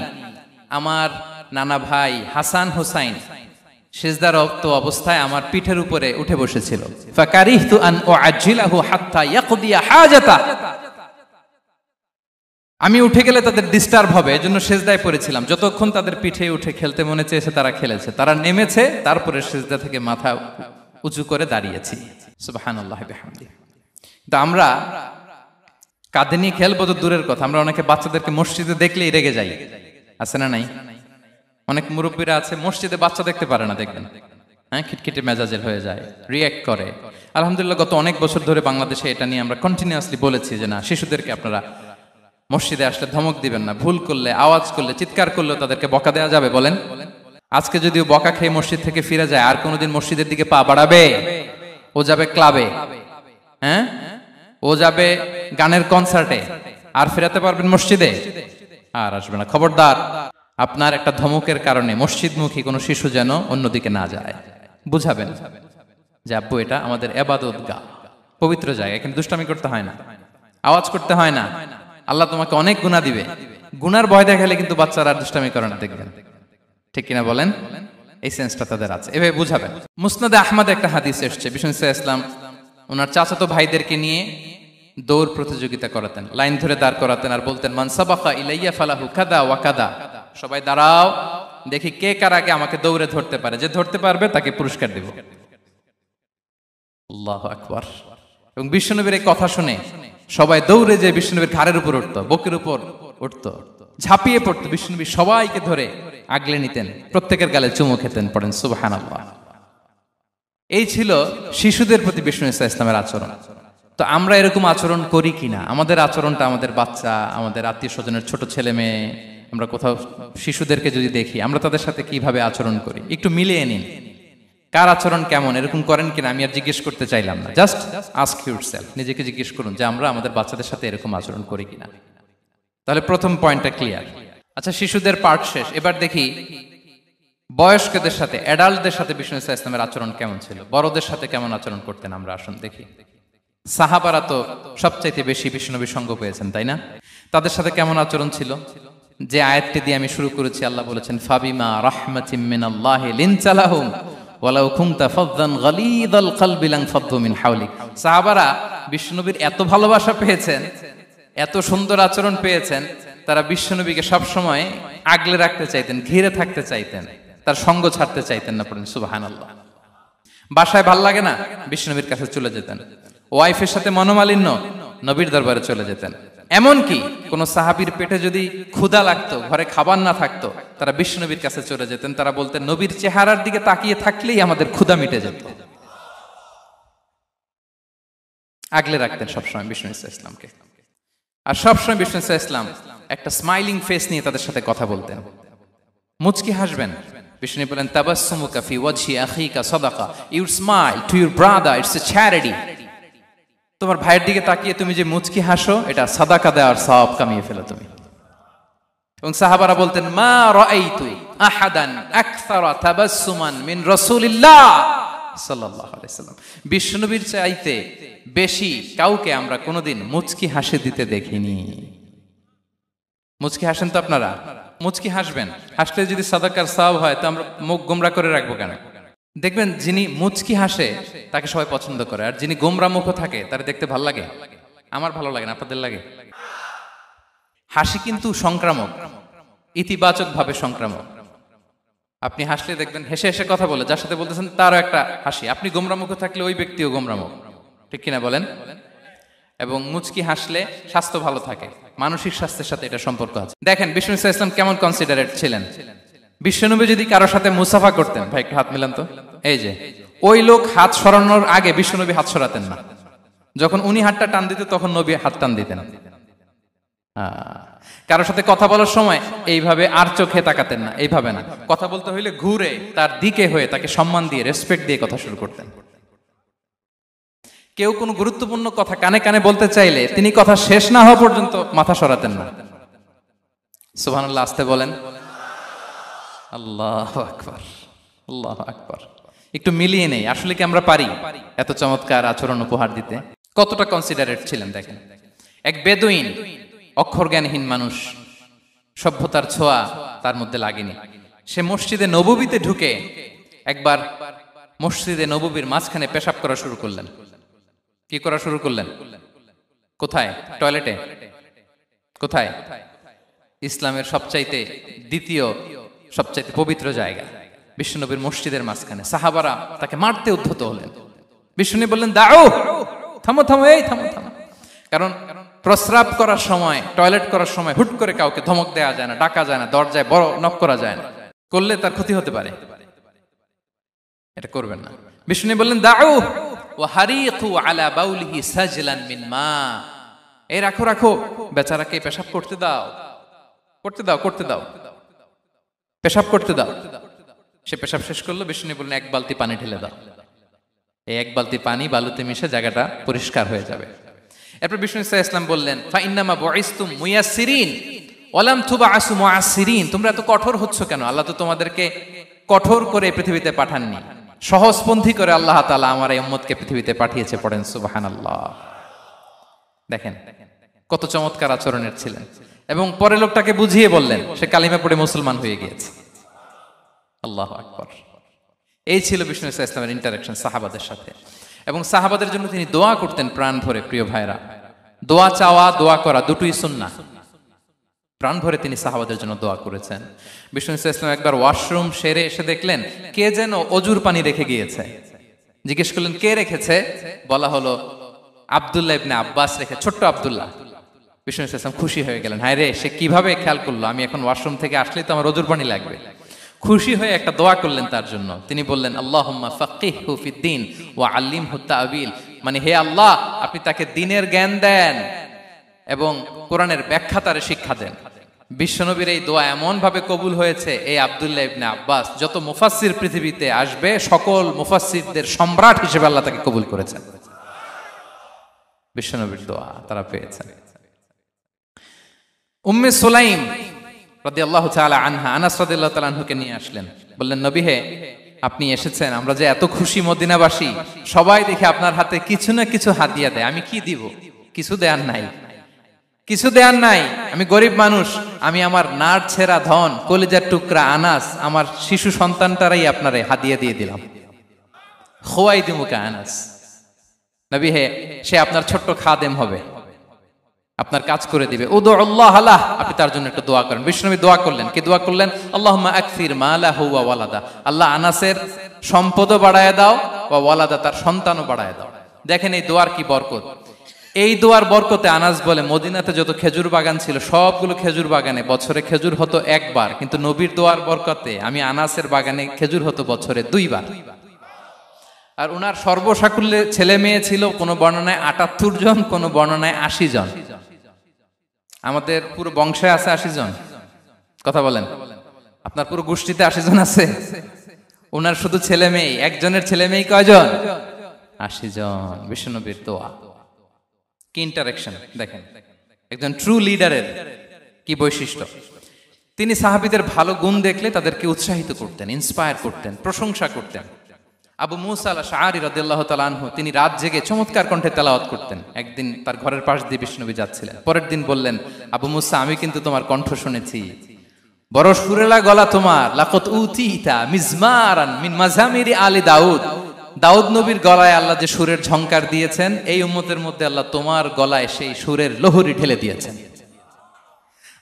আমার নানা ভাই হাসান হুসাইন সিজদারত অবস্থায় আমার পিঠের উপরে উঠে বসেছিল। ফাকারিহতু আন উআজ্জিলাহু হাত্তা ইয়াকদিয়া হাজাতা, আমি উঠে গেলে তাদের ডিস্টার্ব হবে, এজন্য সিজদায় পড়েছিলাম। যতক্ষণ তাদের পিঠে উঠে খেলতে মনে চেয়েছে তারা খেলেছে, তারা নেমেছে, তারপরে সিজদা থেকে মাথা উঁচু করে দাঁড়িয়েছি। সুবহানাল্লাহ বিহামদিহি। কিন্তু আমরা কাঁধে নিয়ে খেলবো তো দূরের কথা, আমরা অনেকে বাচ্চাদেরকে মসজিদে দেখলেই রেগে যাই, আছে না নাই? অনেক মুরব্বীরা আছে মসজিদে বাচ্চা দেখতে পারে না, দেখবেন, হ্যাঁ, খিটখিটে মেজাজের হয়ে যায়, রিয়্যাক্ট করে। আলহামদুলিল্লাহ গত অনেক বছর ধরে বাংলাদেশে এটা নিয়ে আমরা কন্টিনিউয়াসলি বলেছি যে না, শিশুদেরকে আপনারা মসজিদে আসলে ধমক দিবেন না, ভুল করলে, আওয়াজ করলে, চিৎকার করলে তাদেরকে বকা দেওয়া যাবে? বলেন। আজকে যদিও বকা খেয়ে মসজিদ থেকে ফিরে যায়, আর কোনোদিন মসজিদের দিকে পা বাড়াবে? ও যাবে ক্লাবে, হ্যাঁ, ও যাবে গানের কনসার্টে, আর ফেরাতে পারবেন মসজিদে? আর আসবে না। খবরদার, আপনার একটা ধমকের কারণে মসজিদমুখী কোনো শিশু যেন অন্যদিকে না যায়। বুঝাবেন যে আব্বু, এটা আমাদের ইবাদত গাহ, পবিত্র জায়গা, এখানে দুষ্টামি করতে হয় না, আওয়াজ করতে হয় না, আল্লাহ তোমাকে অনেক গুনাহ দিবে। গুনার ভয় দেখালে কিন্তু বাচ্চারা দুষ্টামি করে না, দেখবেন, ঠিক কিনা বলেন? এই সেন্সটা তাদের আছে, এভাবে বুঝাবেন। মুসনাদে আহমদ একটা হাদিস এসছে, বিষ্ণু ইসলাম ওনার চাচাতো ভাইদেরকে নিয়ে দৌড় প্রতিযোগিতা করাতেন, লাইন ধরে দাঁড় করাতেন, আর বলতেন, মান সাবাকা ইলাইয়া ফালাহু কাদা ওয়া কাদা, সবাই দাঁড়াও, দেখি কে কার আগে আমাকে দৌড়ে ধরতে পারে, যে ধরতে পারবে তাকে পুরস্কার দেব। আল্লাহু আকবার। এবং বিশ্বনবীর এই কথা শুনে সবাই দৌড়ে যে বিশ্বনবীর ঘাড়ের উপর উঠতো, বুকের উপর উঠতো, ঝাঁপিয়ে পড়তো, বিশ্বনবী সবাইকে ধরে আগলে নিতেন, প্রত্যেকের গালে চুমু খেতেন। পড়েন সুবহানাল্লাহ। এই ছিল শিশুদের প্রতি বিষ্ণু ইসলামের আচরণ। তো আমরা এরকম আচরণ করি কিনা? আমাদের আচরণটা আমাদের বাচ্চা, আমাদের আত্মীয় স্বজনের ছোট ছেলে মেয়ে, আমরা কোথাও শিশুদেরকে যদি দেখি, আমরা তাদের সাথে কিভাবে আচরণ করি একটু মিলিয়ে নিন। কার আচরণ কেমন, এরকম করেন কিনা আমি আর জিজ্ঞেস করতে চাইলাম না, জাস্ট আস্ক ইউরসেলফ, নিজেকে জিজ্ঞেস করুন যে আমরা আমাদের বাচ্চাদের সাথে এরকম আচরণ করি কিনা। তাহলে প্রথম পয়েন্টটা ক্লিয়ার। আচ্ছা, শিশুদের পার্ট শেষ, এবার দেখি বয়স্কদের সাথে, অ্যাডাল্টদের সাথে বিষ্ণু ইসলামের আচরণ কেমন ছিল, বড়দের সাথে কেমন আচরণ করতেন আমরা। আসুন দেখি। সাহাবারা তো সবচাইতে বেশি বিষ্ণুনবীর সঙ্গ পেয়েছেন, তাই না? তাদের সাথে কেমন আচরণ ছিল? যে আয়াতটি দিয়ে আমি শুরু করেছি, আল্লাহ বলেছেন, ফাবিমা রাহমাতিম মিনাল্লাহি লিনতা লাহুম ওয়ালাউ কুনতা ফাযযান গালিযাল কলবি লানফাদ্দু মিন হাওলিক। সাহাবারা বিষ্ণুনবীর এত ভালোবাসা পেয়েছেন এত সুন্দর আচরণ পেয়েছেন, তারা বিশ্বনবীকে সবসময় আগলে রাখতে চাইতেন, ঘিরে থাকতে চাইতেন, তার সঙ্গ ছাড়তে চাইতেন না। পড়েন সুবহানাল্লাহ। বাসায় ভাল লাগে না, বিশ্বনবীর কাছে চলে যেতেন। ওয়াইফের সাথে মনোমালিন্য, নবীর দরবারে চলে যেতেন। এমনকি কোন সাহাবীর পেটে যদি ক্ষুধা লাগতো, ঘরে খাবার না থাকতো, তারা বিশ্বনবীর কাছে চলে যেতেন। তারা বলতেন, নবীর চেহারার দিকে তাকিয়ে থাকলেই আমাদের ক্ষুধা মিটে যেত। আগলে রাখতেন সবসময় বিষ্ণু ইসলামকে। আর সবসময় বিষ্ণু ইসলাম একটা স্মাইলিং ফেস নিয়ে তাদের সাথে কথা বলতেন, মুচকি হাসবেন। বিষ্ণু বলেন, তাবাসসুমুকা ফি ওয়াজহি আখিকা সাদাকা, you smile to your brother, it's a charity. তোমার ভাইয়ের দিকে তাকিয়ে তুমি যে মুচকি হাসো, এটা সাদাকা দেওয়ার সওয়াব কামিয়ে ফেলো তুমি। এবং সাহাবারা বলতেন, মা রাআইতু আহাদান আকসারা তাবাসসুমান মিন রাসূলিল্লাহ সাল্লাল্লাহু আলাইহি ওয়াসাল্লাম। বিশ্বনবীর চাইতে বেশি কাউকে আমরা কোনোদিন মুচকি হাসি দিতে দেখিনি। মুচকি হাসেন তো আপনারা? মুচকি হাসবেন। হাসলে যদি সাদাকার সওয়াব হয়, তো আমরা মুখ গোমরা করে রাখবো কেন? দেখবেন, যিনি মুচকি হাসে তাকে সবাই পছন্দ করে, আর যিনি গোমরা মুখ থাকে তার দেখতে ভালো লাগে। আমার ভালো লাগে না, আপনাদের লাগে? হাসি কিন্তু সংক্রামক, ইতিবাচক ভাবে সংক্রামক। আপনি হাসলে দেখবেন হেসে হেসে কথা বলে, যার সাথে বলতেছেন তারও একটা হাসি। আপনি গোমরা মুখ থাকলে ওই ব্যক্তিও গোমরা মুখ, ঠিক কিনা বলেন? এবং মুচকি হাসলে স্বাস্থ্য ভালো থাকে, মানসিক স্বাস্থ্যের সাথে এটা সম্পর্ক আছে। দেখেন বিষ্ণু ইসলাম কেমন কনসিডারেট ছিলেন। বিশ্বনবী যদি কারোর সাথে মুসাফা করতেন, ভাই একটু হাত মিলান তো, এই যে ওই লোক হাত সরানোর আগে বিশ্বনবী হাত সরাতেন না। যখন উনি হাতটা টান দিতেন, তখন নবী হাত টান দিতেন। কারোর সাথে কথা বলার সময় এইভাবে আর চোখে তাকাতেন না, এইভাবে না। কথা বলতে হইলে ঘুরে তার দিকে হয়ে তাকে সম্মান দিয়ে, রেসপেক্ট দিয়ে কথা শুরু করতেন। কেউ কোনো গুরুত্বপূর্ণ কথা কানে কানে বলতে চাইলে তিনি কথা শেষ না হওয়া পর্যন্ত মাথা সরাতেন না। সুবহানাল্লাহ, আস্তে বলেন। আল্লাহু আকবার, আল্লাহু আকবার। একটু মিলিয়ে নেই, আসলে কি আমরা পারি এত চমৎকার আচরণ উপহার দিতে? কতটা কনসিডারেট ছিলেন দেখেন। এক বেদুইন, অক্ষর জ্ঞানহীন মানুষ, সভ্যতার ছোঁয়া তার মধ্যে লাগেনি। সে মসজিদে নববীতে ঢুকে একবার মসজিদে নববীর মাঝখানে পেশাব করা শুরু করলেন। কি করা শুরু করলেন? কোথায়? টয়লেটে? কোথায়? ইসলামের সবচাইতে দ্বিতীয় সবচাইতে পবিত্র জায়গা, বিশ্বনবীর মসজিদের মাঝখানে। সাহাবারা তাকে মারতে উদ্ধত হলেন। বিশ্বনবী বললেন, দাও, থামো থামো, এই থামো থামো। কারণ প্রস্রাব করার সময়, টয়লেট করার সময় হুট করে কাউকে ধমক দেওয়া যায় না, ডাকা যায় না, দরজায় বড় নক করা যায় না, করলে তার ক্ষতি হতে পারে। এটা করবেন না। বিষ্ণু বললেন, দাউ ওয়া হারিকু আলা বাউলিহি সাজলান মিন মা। এই রাখো রাখো, বেচারাকে পেশাব করতে দাও, করতে দাও, করতে দাও, পেশাব করতে দাও। সে পেশাব শেষ করলো। বিষ্ণু বললেন, এক বালতি পানি ঢেলে দাও। এই এক বালতি পানি বালুতে মিশে জায়গাটা পরিষ্কার হয়ে যাবে। এরপর বিষ্ণু ইসলাম বললেন, ফাইন্নামা বুইসতুম মুয়াসসিরিন ওয়ালাম তুবআসু মুআসসিরিন। তোমরা এত কঠোর হচ্ছ কেন? আল্লাহ তো তোমাদেরকে কঠোর করে পৃথিবীতে পাঠাননি, সহজপন্থী করে আল্লাহ তাআলা আমার এই উম্মতকে পৃথিবীতে পাঠিয়েছে। পড়েন সুবহানাল্লাহ। দেখেন কত চমৎকার আচরণের ছিলেন। এবং পরে লোকটাকে বুঝিয়ে বললেন, সে কালিমা পড়ে মুসলমান হয়ে গিয়েছে। আল্লাহু আকবার। এই ছিল বিষ্ণু ইসলামের ইন্টারাকশন সাহাবাদের সাথে। এবং সাহাবাদের জন্য তিনি দোয়া করতেন প্রাণ ভরে। প্রিয় ভাইরা, দোয়া চাওয়া, দোয়া করা দুটোই সুন্নাহ। প্রাণ ভরে তিনি সাহাবাদের জন্য দোয়া করেছেন। বিষ্ণু ইসলাম একবার ওয়াশরুম সেরে এসে দেখলেন কে যেন অজুর পানি রেখে গিয়েছে। জিজ্ঞেস করলেন, কে রেখেছে? বলা হলো, আব্দুল্লাহ ইবনে আব্বাস রেখে, ছোট্ট আব্দুল্লাহ। বিষ্ণু ইসলাম খুশি হয়ে গেলেন, হায় রে, সে কিভাবে খেয়াল করলো? আমি এখন ওয়াশরুম থেকে আসলেই তো আমার অজুর পানি লাগবে। খুশি হয়ে একটা দোয়া করলেন তার জন্য। তিনি বললেন, আল্লাহুম্মা ফাক্কিহহু ফিদ্দীন ওয়া আল্লিমহু তা'ওয়িল। মানে হে আল্লাহ, আপনি তাকে দ্বীনের জ্ঞান দেন এবং কোরআনের ব্যাখ্যা তারে শিক্ষা দেন। বিশ্বনবীর এই দোয়া এমন ভাবে কবুল হয়েছে, এই আব্দুল্লাহ ইবনে আব্বাস যত মুফাসসির পৃথিবীতে আসবে, সকল মুফাসসিরদের সম্রাট হিসেবে আল্লাহ তাকে কবুল করেছেন। বিশ্বনবীর দোয়া তারা পেয়েছেন। উম্মে সুলাইম রাদিয়াল্লাহু তাআলা আনহা, আনাস রাদিয়াল্লাহু তাআলা আনহুকে নিয়ে আসলেন। বললেন, নবী হে, আপনি এসেছেন, আমরা যে এত খুশি মদিনাবাসী, সবাই দেখে আপনার হাতে কিছু না কিছু হাদিয়া দেয়। আমি কি দিব? কিছু দেয়ার নাই, কিছু দেয়ার নাই। আমি গরিব মানুষ, আমি আমার নার ছেঁড়া ধন, কলিজার টুকরা আনাস, আমার শিশু সন্তানটারাই আপনারে হাদিয়া দিয়ে দিলাম। খুয়াইদুমুকা আনাস। নবী হে, সে আপনার ছোট্ট খাদেম হবে। আপনার কাজ করে দিবে। উদুল্লাহ লাহ, আপনি তার জন্য একটু দোয়া করেন। বিশ্বনবী দোয়া করলেন, কি দোয়া করলেন? আল্লাহুম্মা আকসির মালাহু ওয়া ওয়ালাদা, আল্লাহ আনাসের সম্পদও বাড়ায় দাও, ওয়া ওয়ালাদা, তার সন্তানও বাড়ায় দাও। দেখেন এই দোয়ার কি বরকত। এই দোয়ার বরকতে আনাস বলে মদিনাতে যত খেজুর বাগান ছিল সবগুলো খেজুর বাগানে বছরে খেজুর হতো একবার, কিন্তু নবীর দোয়ার বরকতে আমি আনাসের বাগানে খেজুর হতো বছরে 2 বার। আর উনার সর্বসাকুল্যে ছেলে মেয়ে ছিল, কোন বর্ণনায় 78 জন, কোন বর্ণনায় 80 জন। আমাদের পুরো বংশে আছে 80 জন, কথা বলেন। আপনার পুরো গোষ্ঠীতে 80 জন আছে? উনার শুধু ছেলে মেয়ে, একজনের ছেলে মেয়ে কয়জন? 80 জন। বিশ্বনবীর দোয়া কি ইন্টারেকশন দেখেন, একজন ট্রু লিডারের কি বৈশিষ্ট্য। তিনি সাহাবীদের ভালো গুণ দেখলে তাদেরকে উৎসাহিত করতেন, ইন্সপায়ার করতেন, প্রশংসা করতেন। আবু মুসা আল-আশআরী রাদিয়াল্লাহু তাআলা আনহু, তিনি রাত জেগে চমৎকার কণ্ঠে তেলাওয়াত করতেন। একদিন তার ঘরের পাশ দিয়ে বিশ্বনবী যাচ্ছিলেন, পরের দিন বললেন, আবু মুসা, আমি কিন্তু তোমার কণ্ঠ শুনেছি, বড় সুরেলা গলা তোমার। লাকাত উতিতা মিজমারান মিন মাজামিরি আলি দাউদ, দাউদ নবীর গলায় আল্লাহ যে সুরের ঝংকার দিয়েছেন, এই উম্মতের মধ্যে আল্লাহ তোমার গলায় সেই সুরের লহরী ঢেলে দিয়েছেন।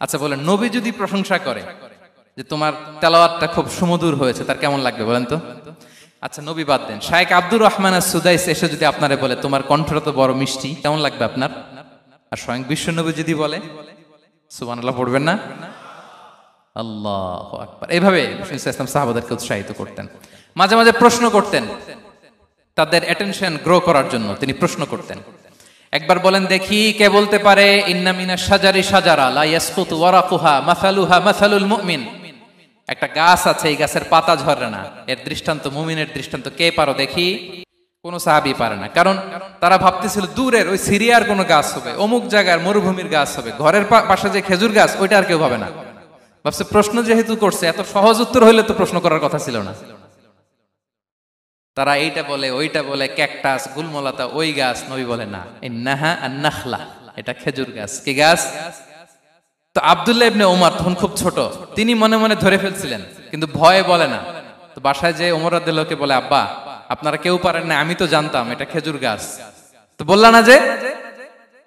আচ্ছা বলেন, নবী যদি প্রশংসা করে যে তোমার তেলাওয়াতটা খুব সুমধুর হয়েছে, তার কেমন লাগবে বলেন তো? আচ্ছা নবী বাদ দেন, শায়েখ আব্দুর রহমান আস-সুদাইস এসে যদি আপনারে বলে তোমার কণ্ঠটা তো বড় মিষ্টি, কেমন লাগবে আপনার? আর স্বয়ং বিশ্বনবী যদি বলে, সুবহানাল্লাহ পড়বেন না? আল্লাহু আকবার। এইভাবে ইসলাম সাহাবাদেরকে উৎসাহিত করতেন। মাঝে মাঝে প্রশ্ন করতেন, তাদের অ্যাটেনশন গ্রো করার জন্য তিনি প্রশ্ন করতেন। একবার বলেন দেখি, কে বলতে পারে ইন্না মিনাশ শাজারি শাজারা লা ইয়াসকুতু ওয়ারাকুহা মাসালুহা মাসালুল মুমিন, একটা গাছ আছে, এই গাছের পাতা ঝরে না, এর দৃষ্টান্ত মুমিনের দৃষ্টান্ত। কে পারো দেখি? কোন সাহাবী পারে না, কারণ তারা ভাবতেছিল দূরের ওই সিরিয়ার কোন গাছ হবে, অমুক জায়গার মরুভূমির গাছ হবে, ঘরের পাশে যে খেজুর গাছ ওইটা আর কেউ ভাবে না। ভাবছে প্রশ্ন যেহেতু করছে, এত সহজ উত্তর হইলে তো প্রশ্ন করার কথা ছিল না। তারা এইটা বলে, ওইটা বলে, ক্যাকটাস, গুলমলাতা, ওই গাছ। নবী বলে না, ইন্নাহা আন-নাখলা, এটা খেজুর গাছ। কি গাছ? তো আব্দুল্লাহ ইবনে ওমর তখন খুব ছোট, তিনি মনে মনে ধরে ফেলছিলেন, কিন্তু ভয়ে বলে না। তো বাসায় যে ওমর রাদিয়াল্লাহুকে বলে, আব্বা আপনারা কেউ পারেন না, আমি তো জানতাম এটা খেজুর গাছ, তো বললা না যে?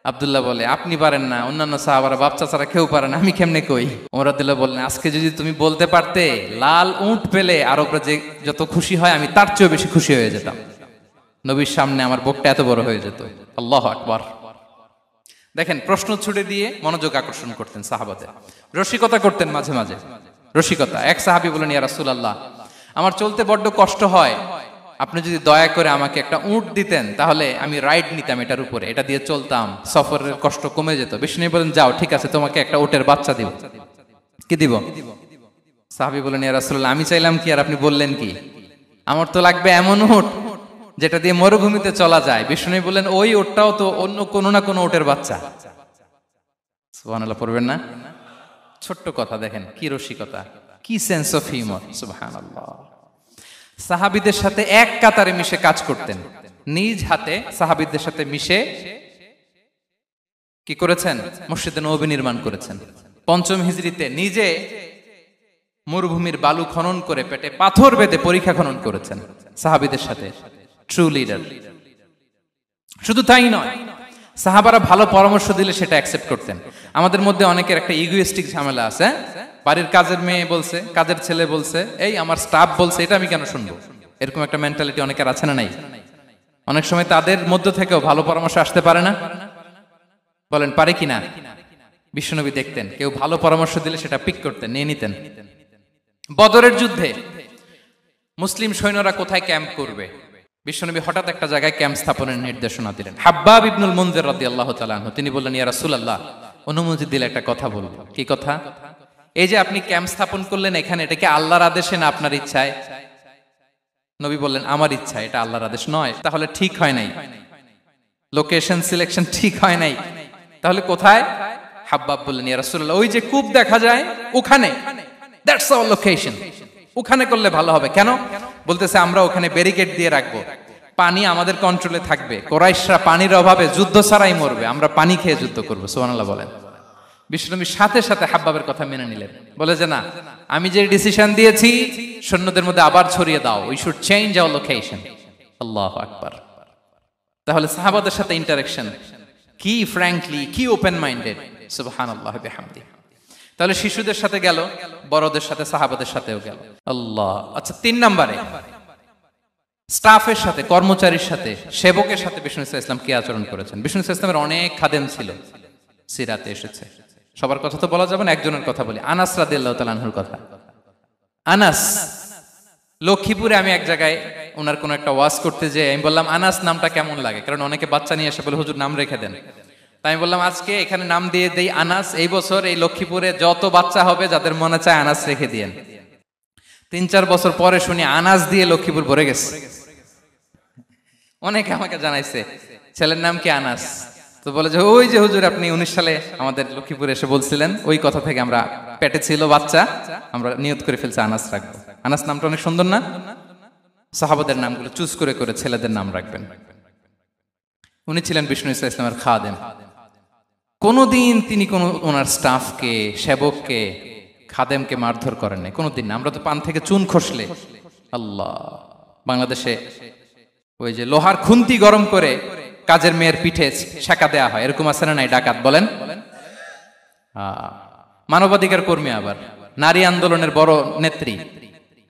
আব্দুল্লাহ বলে, আপনি পারেন না, অন্যান্য সাহাবারা বাচ্চা ছাড়া কেউ পারে না, আমি কেমনে কই? ওমর রাদিয়াল্লাহু বললেন, আজকে যদি তুমি বলতে পারতে, লাল উট পেলে আরবরা যে যত খুশি হয়, আমি তার চেয়েও বেশি খুশি হয়ে যেতাম। নবীর সামনে আমার বুকটা এত বড় হয়ে যেত। আল্লাহু আকবার। দেখেন, প্রশ্ন ছুড়ে দিয়ে মনোযোগ আকর্ষণ করতেন সাহাবাদের, রসিকতা করতেন মাঝে মাঝে। রসিকতা, এক সাহাবী বলেন, ইয়া রাসূলুল্লাহ, আমার চলতে বড্ড কষ্ট হয়, আপনি যদি দয়া করে আমাকে একটা উট দিতেন, তাহলে আমি রাইড নিতাম এটার উপরে, এটা দিয়ে চলতাম, সফরের কষ্ট কমে যেত। বিষ্ণু বলেন, যাও, ঠিক আছে, তোমাকে একটা উটের বাচ্চা দিব। কি দিব? সাহাবী বলেন, ইয়া রাসূলুল্লাহ, আমি চাইলাম কি আর আপনি বললেন কি? আমার তো লাগবে এমন উট যেটা দিয়ে মরুভূমিতে চলা যায়। বিষ্ণু বলেন, ওই উটটাও তো অন্য কোনো না কোনো উটের বাচ্চা। সুবহানাল্লাহ পড়বেন না? ছোট্ট কথা, দেখেন কি রসিকতা, কি সেন্স অফ হিউমার। সুবহানাল্লাহ। সাহাবীদের সাথে এক কাতারে মিশে কাজ করতেন, নিজ হাতে সাহাবীদের সাথে মিশে কি করেছেন? মসজিদে নববী নির্মাণ করেছেন। 5ম হিজরিতে নিজে মরুভূমির বালু খনন করে পেটে পাথর বেঁধে পরীক্ষা খনন করেছেন সাহাবীদের সাথে। True leader. শুধু তাই নয়, সাহাবারা ভালো পরামর্শ দিলে সেটা অ্যাকসেপ্ট করতেন। আমাদের মধ্যে অনেকের একটা ইগোইস্টিক ঝামেলা আছে, বাড়ির কাজের মেয়ে বলছে, কাজের ছেলে বলছে, এই আমার স্টাফ বলছে, এটা আমি কেন শুনবো? এরকম একটা মেন্টালিটি অনেকের আছে না নাই? অনেক সময় তাদের মধ্য থেকেও ভালো পরামর্শ আসতে পারে না? বলেন পারে কিনা? বিশ্বনবী দেখতেন, কেউ ভালো পরামর্শ দিলে সেটা পিক করতেন, নিয়ে নিতেন। বদরের যুদ্ধে মুসলিম সৈন্যরা কোথায় ক্যাম্প করবে, বিশ্বনবী হঠাৎ একটা জায়গায় ক্যাম্প স্থাপনের নির্দেশনা দিলেন। হাব্বাব ইবনুল মুনজির রাদিয়াল্লাহু তাআলা আনহু, তিনি বললেন, ইয়া রাসূলুল্লাহ, অনুমতি দিলে একটা কথা বলবো। কি কথা? এই যে আপনি ক্যাম্প স্থাপন করলেন এখানে, এটা কি আল্লাহর আদেশে না আপনার ইচ্ছায়? নবী বললেন, আমার ইচ্ছা, এটা আল্লাহর আদেশ নয়। তাহলে ঠিক হয় নাই, লোকেশন সিলেকশন ঠিক হয় নাই, তাহলে কোথায়? হাব্বাব বললেন, ইয়া রাসূলুল্লাহ, ওই যে কূপ দেখা যায় ওখানে, দ্যাটস আওয়ার লোকেশন, ওখানে করলে ভালো হবে। কেন? বলতেছে, আমরা ওখানে ব্যারিকেড দিয়ে রাখবো, পানি আমাদের কন্ট্রোলে থাকবে, কুরাইশরা পানির অভাবে যুদ্ধ ছাড়াই মরবে, আমরা পানি খেয়ে যুদ্ধ করবো। সুবহানাল্লাহ বলেন। বিশ্বনবী সাথে সাথে হাব্বাবের কথা মেনে নিলেন, বলে যে না, আমি যে ডিসিশন দিয়েছি সৈন্যদের মধ্যে আবার ছড়িয়ে দাও, we should change our location. আল্লাহু আকবার। তাহলে সাহাবাদের সাথে ইন্টারেকশন কি ফ্র্যাঙ্কলি, কি ওপেন মাইন্ডেড, সুবহানাল্লাহ বিহামদি। তাহলে শিশুদের সাথে গেল, বড়দের সাথে, সাহাবাদের সাথেও গেল। আল্লাহ। আচ্ছা, 3 নম্বরে স্টাফের সাথে, কর্মচারীর সাথে, সেবকের সাথে বিষ্ণু ইসলাম কি আচরণ করেছেন? বিষ্ণু ইসলামের অনেক খাদেম ছিল, সিরাতে এসেছে। সবার কথা তো বলা যাবে না, একজনের কথা বলি, আনাস রাদিয়াল্লাহু তাআলা আনহুর কথা। আনাস, লক্ষ্মীপুরে আমি এক জায়গায় ওনার কোন একটা ওয়াজ করতে যেয়ে আমি বললাম, আনাস নামটা কেমন লাগে? কারণ অনেকে বাচ্চা নিয়ে এসে বলে, হুজুর নাম রেখে দেন। তাই আমি বললাম, আজকে এখানে নাম দিয়ে দেই আনাস। এই বছর এই লক্ষ্মীপুরে যত বাচ্চা হবে, যাদের মনে চায় আনাস রেখে দিয়েন। 3-4 বছর পরে শুনি আনাস দিয়ে লক্ষ্মীপুর ভরে গেছে। অনেকে আমাকে জানাইছে ছেলের নাম কি আনাস। তো বলে যে, ওই যে হুজুর আপনি 19 সালে আমাদের লক্ষ্মীপুরে এসে বলছিলেন, ওই কথা থেকে আমরা, পেটে ছিল বাচ্চা, আমরা নিয়ত করে ফেলছি আনাস রাখবো। আনাস নামটা অনেক সুন্দর না? সাহাবাদের নামগুলো চুজ করে করে ছেলেদের নাম রাখবেন। উনি ছিলেন বিষ্ণু ইসলামের খাদেম। কোনদিন তিনি কোন ওনার স্টাফকে, সেবককে, খাদেমকে মারধর করেন নাই, কোনদিন না। আমরা তো পান থেকে চুন খসলে, আল্লাহ, বাংলাদেশে ওই যে লোহার খুন্তি গরম করে কাজের মেয়ের পিঠে শেখা দেয়া হয়, এরকম আছে না নাই? ডাকাত বলেন, মানবাধিকার কর্মী, আবার নারী আন্দোলনের বড় নেত্রী,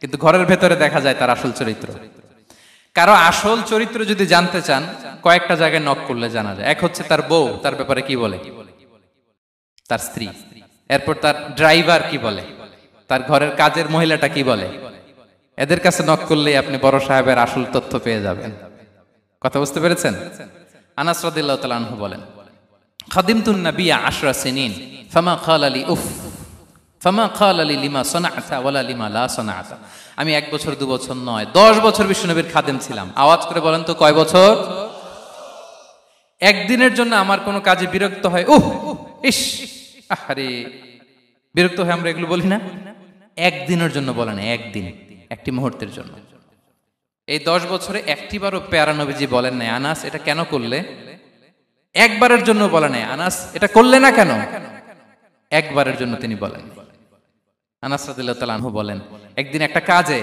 কিন্তু ঘরের ভেতরে দেখা যায় তার আসল চরিত্র। কারো আসল চরিত্র যদি জানতে চান, কয়েকটা জায়গায় নক করলে জানা যায়। এক হচ্ছে তার বউ, তার ব্যাপারে কি বলে, তার স্ত্রী। এরপর তার ড্রাইভার কি বলে, তার ঘরের কাজের মহিলাটা কি বলে। এদের কাছে নক করলেই আপনি বড় সাহেবের আসল তথ্য পেয়ে যাবেন। কথা বুঝতে পেরেছেন? আনাস রাদিয়াল্লাহু তাআলা আনহু বলেন, খাদিমতুন নাবিয়্যা 10 সিনিন ফামা ক্বালা লি উফ ফামা ক্বালা লি লিমা সানা'তা ওয়ালা লিমা লা সানা'তা। আমি 1 বছর 2 বছর নয়, 10 বছর বিশ্বনবীর খাদেম ছিলাম। আওয়াজ করে বলেন তো, কয় বছর? একদিনের জন্য আমার কোনো কাজে বিরক্ত হয়, উহ ইস আরে, বিরক্ত হয়, আমরা এগুলো বলি না? একদিনের জন্য বলে না, একদিন, একটি মুহূর্তের জন্য। এই 10 বছরে একটিবারও পেয়ারা নবীজি বলেন নাই, আনাস এটা কেন করলে? একবারের জন্য বলে নাই, আনাস এটা করলে না কেন? একবারের জন্য তিনি বলেন। আনাস রাদিয়াল্লাহু তাআলা আনহু বলেন, একদিন একটা কাজে,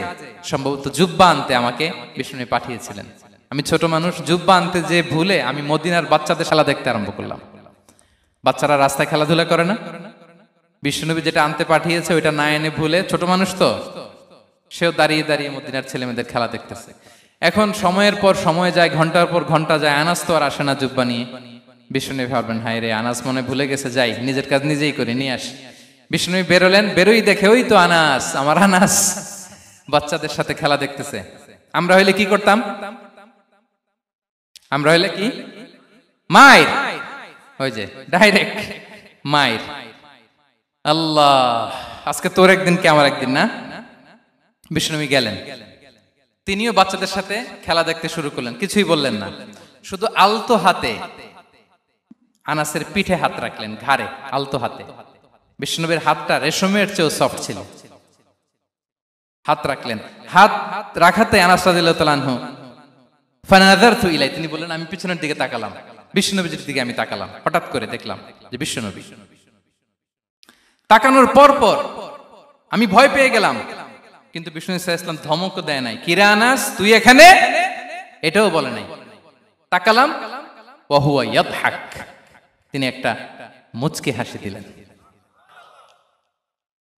সম্ভবত জুব্বা আনতে আমাকে বিষ্ণু পাঠিয়েছিলেন। আমি ছোট মানুষ, জুব্বা আনতে যে ভুলে আমি মদিনার বাচ্চাদের খেলা দেখতে আরম্ভ করলাম। বাচ্চারা রাস্তায় খেলাধুলা করে না? বিষ্ণুনবী যেটা আনতে পাঠিয়েছে ওইটা না এনে ভুলে, ছোট মানুষ তো, সেও দাঁড়িয়ে দাঁড়িয়ে মদিনার ছেলেমেয়েদের খেলা দেখতেছে। এখন সময়ের পর সময় যায়, ঘন্টার পর ঘন্টা যায়, আনাস তো আর আসে না জুব্বা নিয়ে। বিষ্ণুনবী ভাবলেন, হায় রে, আনাস মনে ভুলে গেছে, যাই নিজের কাজ নিজেই করে নিয়ে আসি। বিষ্ণুনবী বেরোলেন, বেরোই দেখে ওই তো আনাস, আমার আনাস বাচ্চাদের সাথে খেলা দেখতেছে। আমরা হইলে কি করতাম? আমরা হইলে কি? মাইর, ওই যে ডাইরেক্ট মাইর। আল্লাহ, আজকে তোর একদিন কি আমার একদিন না? বিষ্ণুনবী গেলেন, তিনিও বাচ্চাদের সাথে খেলা দেখতে শুরু করলেন, কিছুই বললেন না, শুধু আলতো হাতে আনাসের পিঠে হাত রাখলেন, ঘাড়ে, আলতো হাতে। বিষ্ণুনবীর হাতটা রেশমের চেয়েও সফট ছিল। হাত রাখলেন, হাত রাখাতে আনাস রাদিয়াল্লাহু তাআলা আনহু ফানাযারতু ইলাই, তিনি বললেন, আমি পিছনের দিকে তাকালাম, বিষ্ণুনবীর দিকে আমি তাকালাম। হঠাৎ করে দেখলাম যে বিষ্ণুনবী। তাকানোর পর পর আমি ভয় পেয়ে গেলাম, কিন্তু বিষ্ণু সাল্লাল্লাহু আলাইহি ওয়াসাল্লাম ধমক দেয় নাই, কিরে আনাস তুই এখানে, এটাও বলে নাই। তাকালাম, ওয়া হুয়া ইয়াদহাক, তিনি একটা মুচকি হাসি দিলেন।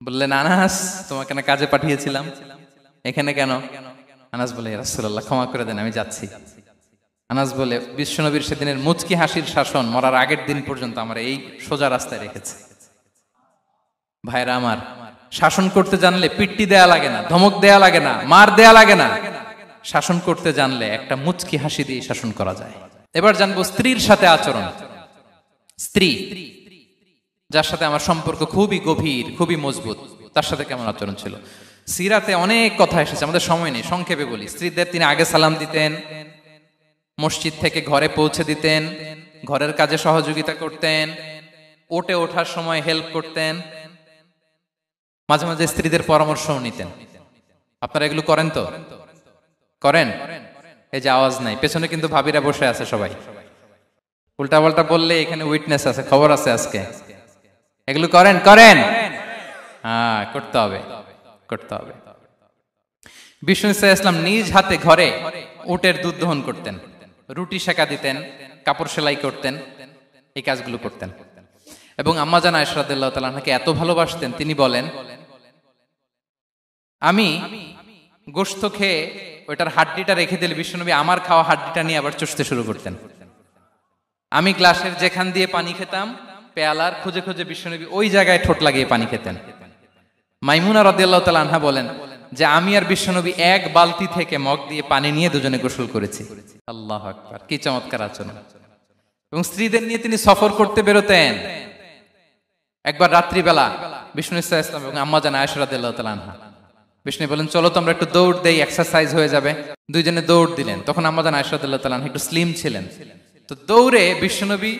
বললেন, আনাস তোমাকে না কাজে পাঠিয়েছিলাম, এখানে কেন? আনাস বলে, ইয়া রাসূলুল্লাহ ক্ষমা করে দেন, আমি যাচ্ছি। আনাস বলে, বিশ্বনবীর সেদিনের মুচকি হাসির শাসন মরার আগের দিন পর্যন্ত আমার এই সোজা রাস্তায় রেখেছে। ভাইরা আমার, শাসন করতে জানলে পিট্টি দেয়া লাগে না, ধমক দেয়া লাগে না, মার দেয়া লাগে না। শাসন করতে জানলে একটা মুচকি হাসি দিয়ে শাসন করা যায়। এবার জানবো স্ত্রীর সাথে আচরণ। স্ত্রী, যার সাথে আমার সম্পর্ক খুবই গভীর, খুবই মজবুত, তার সাথে কেমন আচরণ ছিল? সিরাতে অনেক কথা এসেছে, আমাদের সময় নেই, সংক্ষেপে বলি। স্ত্রীদের তিনি আগে সালাম দিতেন, মসজিদ থেকে ঘরে পৌঁছে দিতেন, ঘরের কাজে সহযোগিতা করতেন, ওঠে ওঠার সময় হেল্প করতেন, মাঝে মাঝে স্ত্রীদের পরামর্শও নিতেন। আপনারা এগুলো করেন তো? করেন? এই যে আওয়াজ নাই, পেছনে কিন্তু ভাবিরা বসে আছে সবাই। উল্টা পাল্টা বললে এখানে উইটনেস আছে, খবর আছে আজকে। এগুলো করেন? করেন? হ্যাঁ, করতে হবে, করতে হবে। বিষ্ণু সাল্লাল্লাহু আলাইহি ওয়াসাল্লাম নিজ হাতে ঘরে উটের দুধ দহন করতেন, রুটি সেকা দিতেন, কাপড় সেলাই করতেন, এই কাজগুলো করতেন। এবং আম্মা জান আয়েশা রাদিয়াল্লাহু তাআলা আনহাকে এত ভালোবাসতেন, তিনি বলেন, আমি গোশত খেয়ে ওইটার হাড্ডিটা রেখে দিলে বিশ্বনবী আমার খাওয়া হাড্ডিটা নিয়ে আবার চুষতে শুরু করতেন। আমি গ্লাসের যেখান দিয়ে পানি খেতাম, পেয়ালার খুঁজে খুঁজে বিশ্বনবী ওই জায়গায় ঠোঁট লাগিয়ে পানি খেতেন। মাইমুনা রাদিয়াল্লাহু তাআলা আনহা বলেন যে আমি আর বিশ্বনবী এক বালতি থেকে মগ দিয়ে পানি নিয়ে দুজনে গোসল করেছি। আল্লাহু আকবার, কি চমৎকার আচরণ। এবং স্ত্রীদের নিয়ে তিনি সফর করতে বেরোতেন। একবার রাত্রিবেলা বিষ্ণু সাল্লাল্লাহু আলাইহি ওয়াসাল্লাম এবং আম্মা জান আয়েশা রাদিয়াল্লাহু তাআলা আনহা, বিষ্ণু বলেন চলো তো আমরা একটু দৌড় দেই, এক্সারসাইজ হয়ে যাবে। দুইজনে দৌড় দিলেন। তখন আম্মা জান আয়েশা রাদিয়াল্লাহু তাআলা আনহা একটু স্লিম ছিলেন, তো দৌড়ে বিশ্বনবী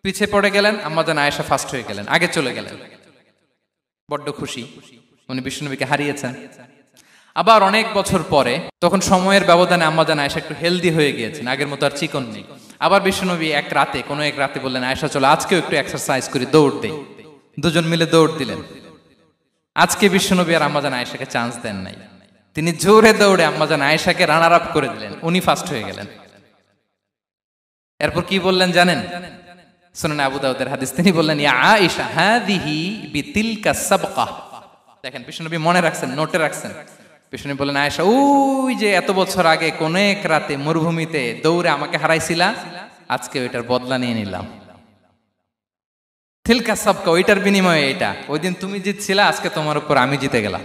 পিছে পড়ে গেলেন, আম্মা জান আয়েশা ফার্স্ট হয়ে গেলেন, আগে চলে গেলেন। বড্ড খুশি, উনি বিশ্বনবীকে হারিয়েছেন। আবার অনেক বছর পরে, তখন সময়ের ব্যবধানে আম্মা জান আয়েশা একটু হেলদি হয়ে গিয়েছেন, আগের মতো আর চিকন নেই। আবার বিশ্বনবী এক রাতে বললেন আয়েশা চলো আজকেও একটু এক্সারসাইজ করি, দৌড় দেই। দুজন মিলে দৌড় দিলেন। আজকে বিশ্বনবী আর আম্মা জান আয়েশাকে চান্স দেন নাই, তিনি জোরে দৌড়ে আম্মা জান আয়েশাকে রানার আপ করে দিলেন, উনি ফার্স্ট হয়ে গেলেন। এরপর কি বললেন জানেন? সুনান আবু দাউদের হাদিস, তিনি বললেন ইয়া আয়েশা হাদিহি বিতিলকা সাবকা। দেখেন বিশ্বনবী মনে রাখছেন, নোটে রাখছেন। বিশ্বনবী বললেন আয়েশা, ওই যে এত বছর আগে কোন এক রাতে মরুভূমিতে দৌড়ে আমাকে হারাইছিলা, আজকে ওইটার বদলা নিয়ে নিলাম। তিলকা সাবকা, ওইটার বিনিময়ে এটা। ওই দিন তুমি জিতছিলা, আজকে তোমার উপর আমি জিতে গেলাম।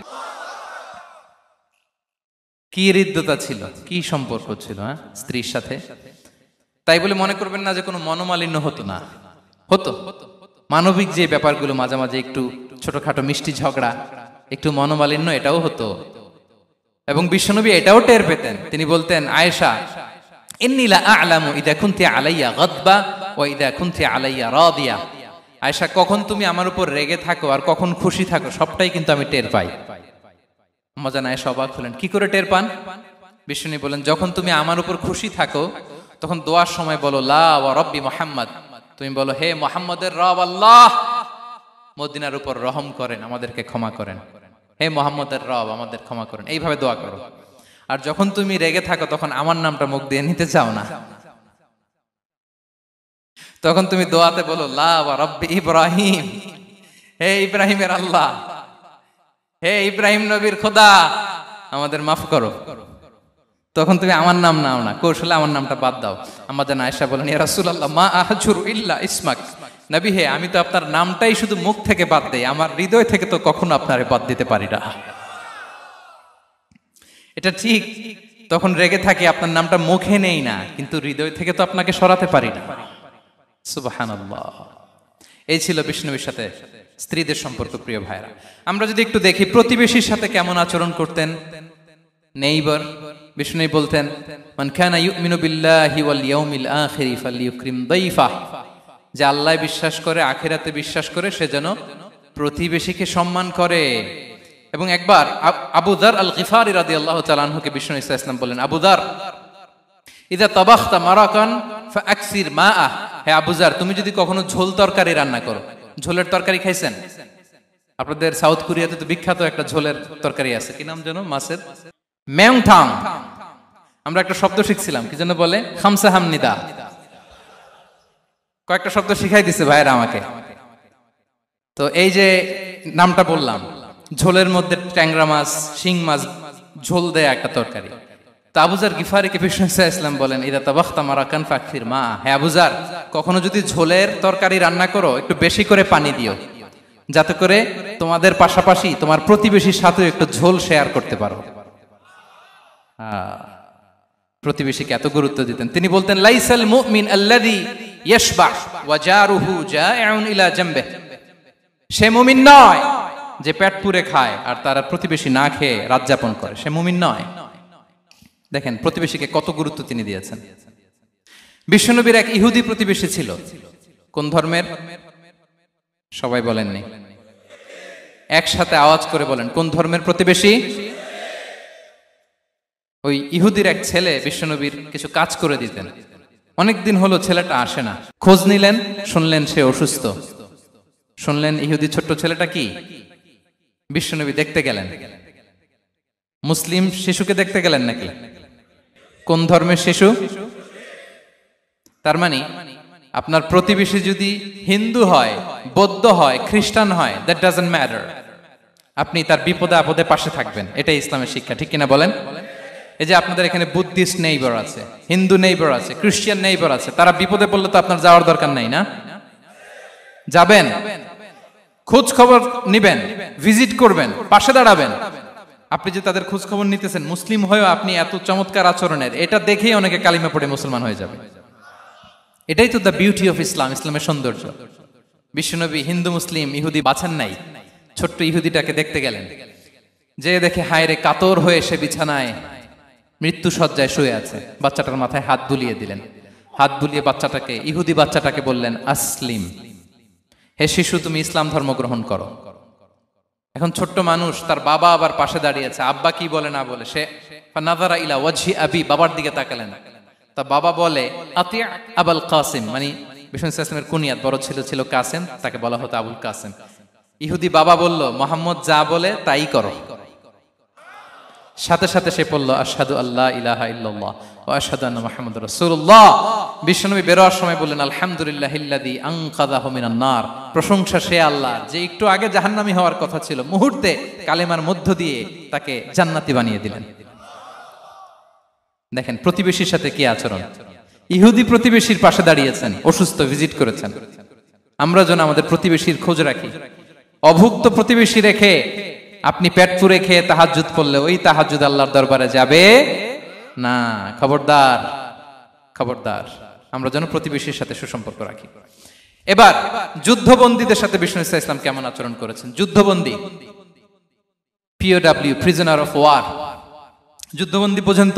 কি হৃদ্যতা ছিল, কি সম্পর্ক ছিল স্ত্রীর সাথে। তাই বলে মনে করবেন না যে কোনো মনোমালিন্য হতো না, হতো। মানবিক যে ব্যাপারগুলো মাঝে মাঝে একটু ছোটখাটো মিষ্টি ঝগড়া, একটু মনোমালিন্য, এটাও হতো। এবং বিশ্বনবী এটাও টের পেতেন। তিনি বলতেন আয়েশা ইন্নী লা আ'লামু ইযা কুনতি আলাইয়া গাদবা ওয়া ইযা কুনতি আলাইয়া রাদিয়া। আয়েশা, কখন তুমি আমার উপর রেগে থাকো আর কখন খুশি থাকো সবটাই কিন্তু আমি টের পাই। আম্মা জান আয়েশা অবাক হলেন, কি করে টের পান? বিশ্বনবী বলেন যখন তুমি আমার উপর খুশি থাকো তখন দোয়ার সময় বলো লা ওয়া রাব্বি মুহাম্মদ, তুমি বলো হে মুহাম্মদের রব আল্লাহ, মদিনার উপর রহম করেন, আমাদেরকে ক্ষমা করেন। হে মুহাম্মদের রব, আমাদের ক্ষমা করেন, এইভাবে দোয়া করো। আর যখন তুমি রেগে থাকো তখন আমার নামটা মুখ দিয়ে নিতে চাও না, তখন তুমি দোয়াতে বলো লা ওয়া রাব্বি ইব্রাহিম, হে ইব্রাহিমের আল্লাহ, হে ইব্রাহিম নবীর খোদা, আমাদের মাফ করো। তখন তুমি আমার নাম নাও না, কৌশলে আমার নামটা বাদ দাও। আম্মা জান আয়েশা বলেন ইয়া রাসূলুল্লাহ মা আহজুরু ইল্লা ইসমাক, নবী হে আমি তো আপনার নামটাই শুধু মুখ থেকে বাদ দেই, আমার হৃদয় থেকে তো কখনো আপনারে বাদ দিতে পারি না। এটা ঠিক, তখন রেগে থাকি, আপনার নামটা মুখে নেই না, কিন্তু হৃদয় থেকে তো আপনাকে সরাতে পারি না। সুবহানাল্লাহ। এই ছিল বিষ্ণুবীর সাথে স্ত্রীদের সম্পর্ক। প্রিয় ভাইরা, আমরা যদি একটু দেখি প্রতিবেশীর সাথে কেমন আচরণ করতেন। নেইবার, বিষ্ণু বলতেন মান কানা ইউমিনু বিল্লাহি ওয়াল ইয়াউমিল আখিরি ফালইউকরিম দাইফাহ, যে আল্লাহ বিশ্বাস করে, আখিরাতে বিশ্বাস করে, সে যেন প্রতিবেশীকে সম্মান করে। এবং একবার আবু যার আল গিফারি রাদিয়াল্লাহু তাআলা আনহুকে বিষ্ণু সাল্লাল্লাহু আলাইহি ওয়াসাল্লাম বললেন আবু যার ইযা তাবাখতা মারাকান ফাআকসির মাআ, হে আবু যার তুমি যদি কখনো ঝোল তরকারি রান্না করো, ঝোলের তরকারি খাইছেন? আপনাদের সাউথ কোরিয়াতে তো বিখ্যাত একটা ঝোলের তরকারি আছে, কি নাম যেন, মাছের মেয়ংথাং। আমরা একটা শব্দ শিখছিলাম, কি যেন বলে, খামসা হামনিদা। কয়েকটা শব্দ শিখাই দিছে ভাইরা আমাকে। তো এই যে নামটা বললাম, ঝোলের মধ্যে ট্যাংরা মাছ, শিং মাছ ঝোল দেয়া একটা তরকারি। তো আবু যার গিফারিকে বিষ্ণু সাল্লাল্লাহু আলাইহি ওয়াসাল্লাম বলেন ইদা তাবাখতা মারাকান ফাকসির মা, হে আবু যার কখনো যদি ঝোলের তরকারি রান্না করো একটু বেশি করে পানি দিও, যাতে করে তোমাদের পাশাপাশি তোমার প্রতিবেশীর সাথে একটু ঝোল শেয়ার করতে পারো। প্রতিবেশীকে এত গুরুত্ব দিতেন। তিনি বলতেন লাইসাল মুমিন আল্লাযী ইয়াশবা ওয়া জারুহু জাইউন ইলা জামবিহি, সে মুমিন নয় যে পেট পুরে খায় আর তার প্রতিবেশী না খেয়ে রাত যাপন করে, সে মুমিন নয়। দেখেন প্রতিবেশীকে কত গুরুত্ব তিনি দিয়েছেন। বিশ্বনবীর এক ইহুদি প্রতিবেশী ছিল। কোন ধর্মের? সবাই বলেননি, একসাথে আওয়াজ করে বলেন, কোন ধর্মের প্রতিবেশী? ওই ইহুদির এক ছেলে বিশ্বনবীর কিছু কাজ করে দিতেন। অনেকদিন হলো ছেলেটা আসে না। খোঁজ নিলেন, শুনলেন সে অসুস্থ। শুনলেন ইহুদি ছোট্ট ছেলেটা কি, বিশ্বনবী দেখতে গেলেন। মুসলিম শিশুকে দেখতে গেলেন নাকি? কোন ধর্মের শিশু? তার মানে আপনার প্রতিবেশী যদি হিন্দু হয়, বৌদ্ধ হয়, খ্রিস্টান হয়, দ্যাট ডাজন্ট ম্যাটার। আপনি তার বিপদে আপদে পাশে থাকবেন, এটাই ইসলামের শিক্ষা, ঠিক কিনা বলেন? এই যে আপনাদের এখানে বুদ্ধিস্ট নেইবার আছে, হিন্দু নেইবার আছে, খ্রিস্টান নেইবার আছে, তারা বিপদে পড়লে তো আপনার যাওয়ার দরকার নাই, না? যাবেন, খোঁজ খবর নিবেন, ভিজিট করবেন, পাশে দাঁড়াবেন। আপনি যে তাদের খোঁজ খবর নিতেছেন, মুসলিম হয়েও আপনি এত চমৎকার আচরণের, এটা দেখেই অনেকে কালিমা পড়ে মুসলমান হয়ে যাবে। এটাই তো দ্য বিউটি অফ ইসলাম, ইসলামের সৌন্দর্য। বিশ্বনবী হিন্দু মুসলিম ইহুদি বাছেন নাই, ছোট্ট ইহুদিটাকে দেখতে গেলেন, যে দেখে হায়রে কাতর হয়ে সে বিছানায় মৃত্যু শয্যায় শুয়ে আছে, বাচ্চাটার মাথায় হাত বুলিয়ে দিলেন। হাত বুলিয়ে বাচ্চাটাকে, ইহুদি বাচ্চাটাকে বললেন, আসলিম, হে শিশু তুমি ইসলাম ধর্ম গ্রহণ করো। এখন ছোট্ট মানুষ, তার বাবা আবার পাশে দাঁড়িয়েছে, আব্বা কি বলে না বলে, সে নাযারা ইলা ওয়াজহি আবি, বাবার দিকে তাকালেন। তা বাবা বলে আতি আবুল কাসিম, মানে বিষ্ণু ইসলামের কুনিয়াত, বড় ছিল ছিল কাসেম, তাকে বলা হতো আবুল কাসেম। ইহুদি বাবা বলল, মোহাম্মদ যা বলে তাই করো। সাথে সাথে সে পড়ল আশহাদু আল্লা ইলাহা ইল্লাল্লাহ ওয়া আশহাদু আন্না মুহাম্মাদুর রাসূলুল্লাহ। বিশ্বনবী বেরোয়ার সময় বললেন, আলহামদুলিল্লাহিল্লাযী আনকাযাহু মিনান নার, প্রশংসা সে আল্লাহর যে একটু আগে জাহান্নামী হওয়ার কথা ছিল, মুহূর্তে কালেমার মধ্য দিয়ে তাকে জান্নাতি বানিয়ে দিলেন। দেখেন প্রতিবেশীর সাথে কি আচরণ। ইহুদি প্রতিবেশীর পাশে দাঁড়িয়েছেন, অসুস্থ, ভিজিট করেছেন। আমরা যেন আমাদের প্রতিবেশীর খোঁজ রাখি। অভুক্ত প্রতিবেশী রেখে আপনি পেট পুরে খেয়ে তাহাজ্জুদ পড়লে ওই তাহাজ্জুদ আল্লাহর দরবারে যাবে না। খবরদার, খবরদার, আমরা যেন প্রতিবেশীর সাথে সুসম্পর্ক রাখি। এবার যুদ্ধবন্দীদের সাথে বিষ্ণু ইসলাম কেমন আচরণ করেছেন। যুদ্ধবন্দী, পিওডব্লিউ, প্রিজনার অফ ওয়ার, যুদ্ধবন্দী পর্যন্ত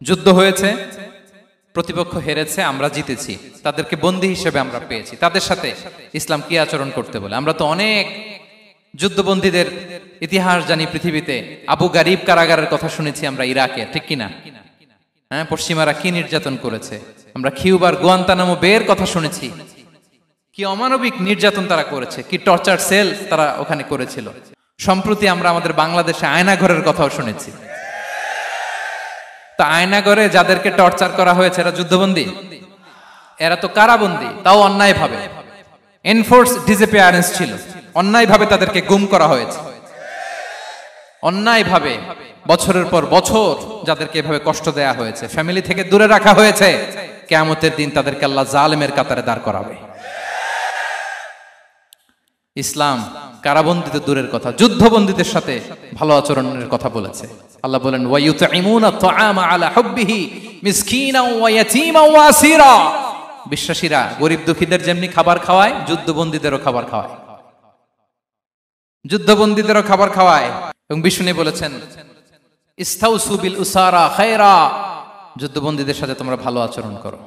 যুদ্ধ হয়েছে, প্রতিপক্ষ হেরেছে, আমরা জিতেছি, তাদেরকে বন্দী হিসেবে আমরা পেয়েছি, তাদের সাথে ইসলাম কি আচরণ করতে বলে। আমরা তো অনেক যুদ্ধবন্দীদের ইতিহাস জানি পৃথিবীতে। আবু গারিব কারাগারের কথা শুনেছি আমরা ইরাকে, ঠিক কিনা? হ্যাঁ, পশ্চিমারা কি নির্যাতন করেছে। আমরা কিউবার গুয়ান্তানামো বের কথা শুনেছি, কি অমানবিক নির্যাতন তারা করেছে, কি টর্চার সেল তারা ওখানে করেছিল। সম্প্রতি আমরা আমাদের বাংলাদেশে আয়নাঘরের কথাও শুনেছি। তা আয়নাঘরে যাদেরকে টর্চার করা হয়েছে এরা যুদ্ধবন্দী? এরা তো কারাবন্দী, তাও অন্যায় ভাবে। এনফোর্স ডিসঅ্যাপিয়ারেন্স ছিল, অন্যায় ভাবে তাদেরকে গুম করা হয়েছে। অন্যায় ভাবে বছরের পর বছর যাদেরকে এভাবে কষ্ট দেয়া হয়েছে, ফ্যামিলি থেকে দূরে রাখা হয়েছে, কিয়ামতের দিন তাদেরকে আল্লাহ জালেমের কাতারে দাঁড় করাবে। ইসলাম কারাবন্দীতে দূরের কথা, যুদ্ধবন্দীদের সাথে ভালো আচরণের কথা বলেছে। আল্লাহ বলেন, ওয়া ইউতঈমুনা আত-তাআমা আলা হুব্বিহি মিসকিনাও ওয়া ইয়াতীমান ওয়া আসীরা। বিশ্বাসীরা গরিব দুঃখীদের যেমনি খাবার খাওয়ায়, যুদ্ধবন্দীদেরও খাবার খাওয়ায়, যুদ্ধবন্দীদেরও খাবার খাওয়ায়। এবং বিষ্ণু বলেছেন, ইস্তাউসু বিল উসারা খায়রা, যুদ্ধবন্দীদের সাথে তোমরা ভালো আচরণ করো।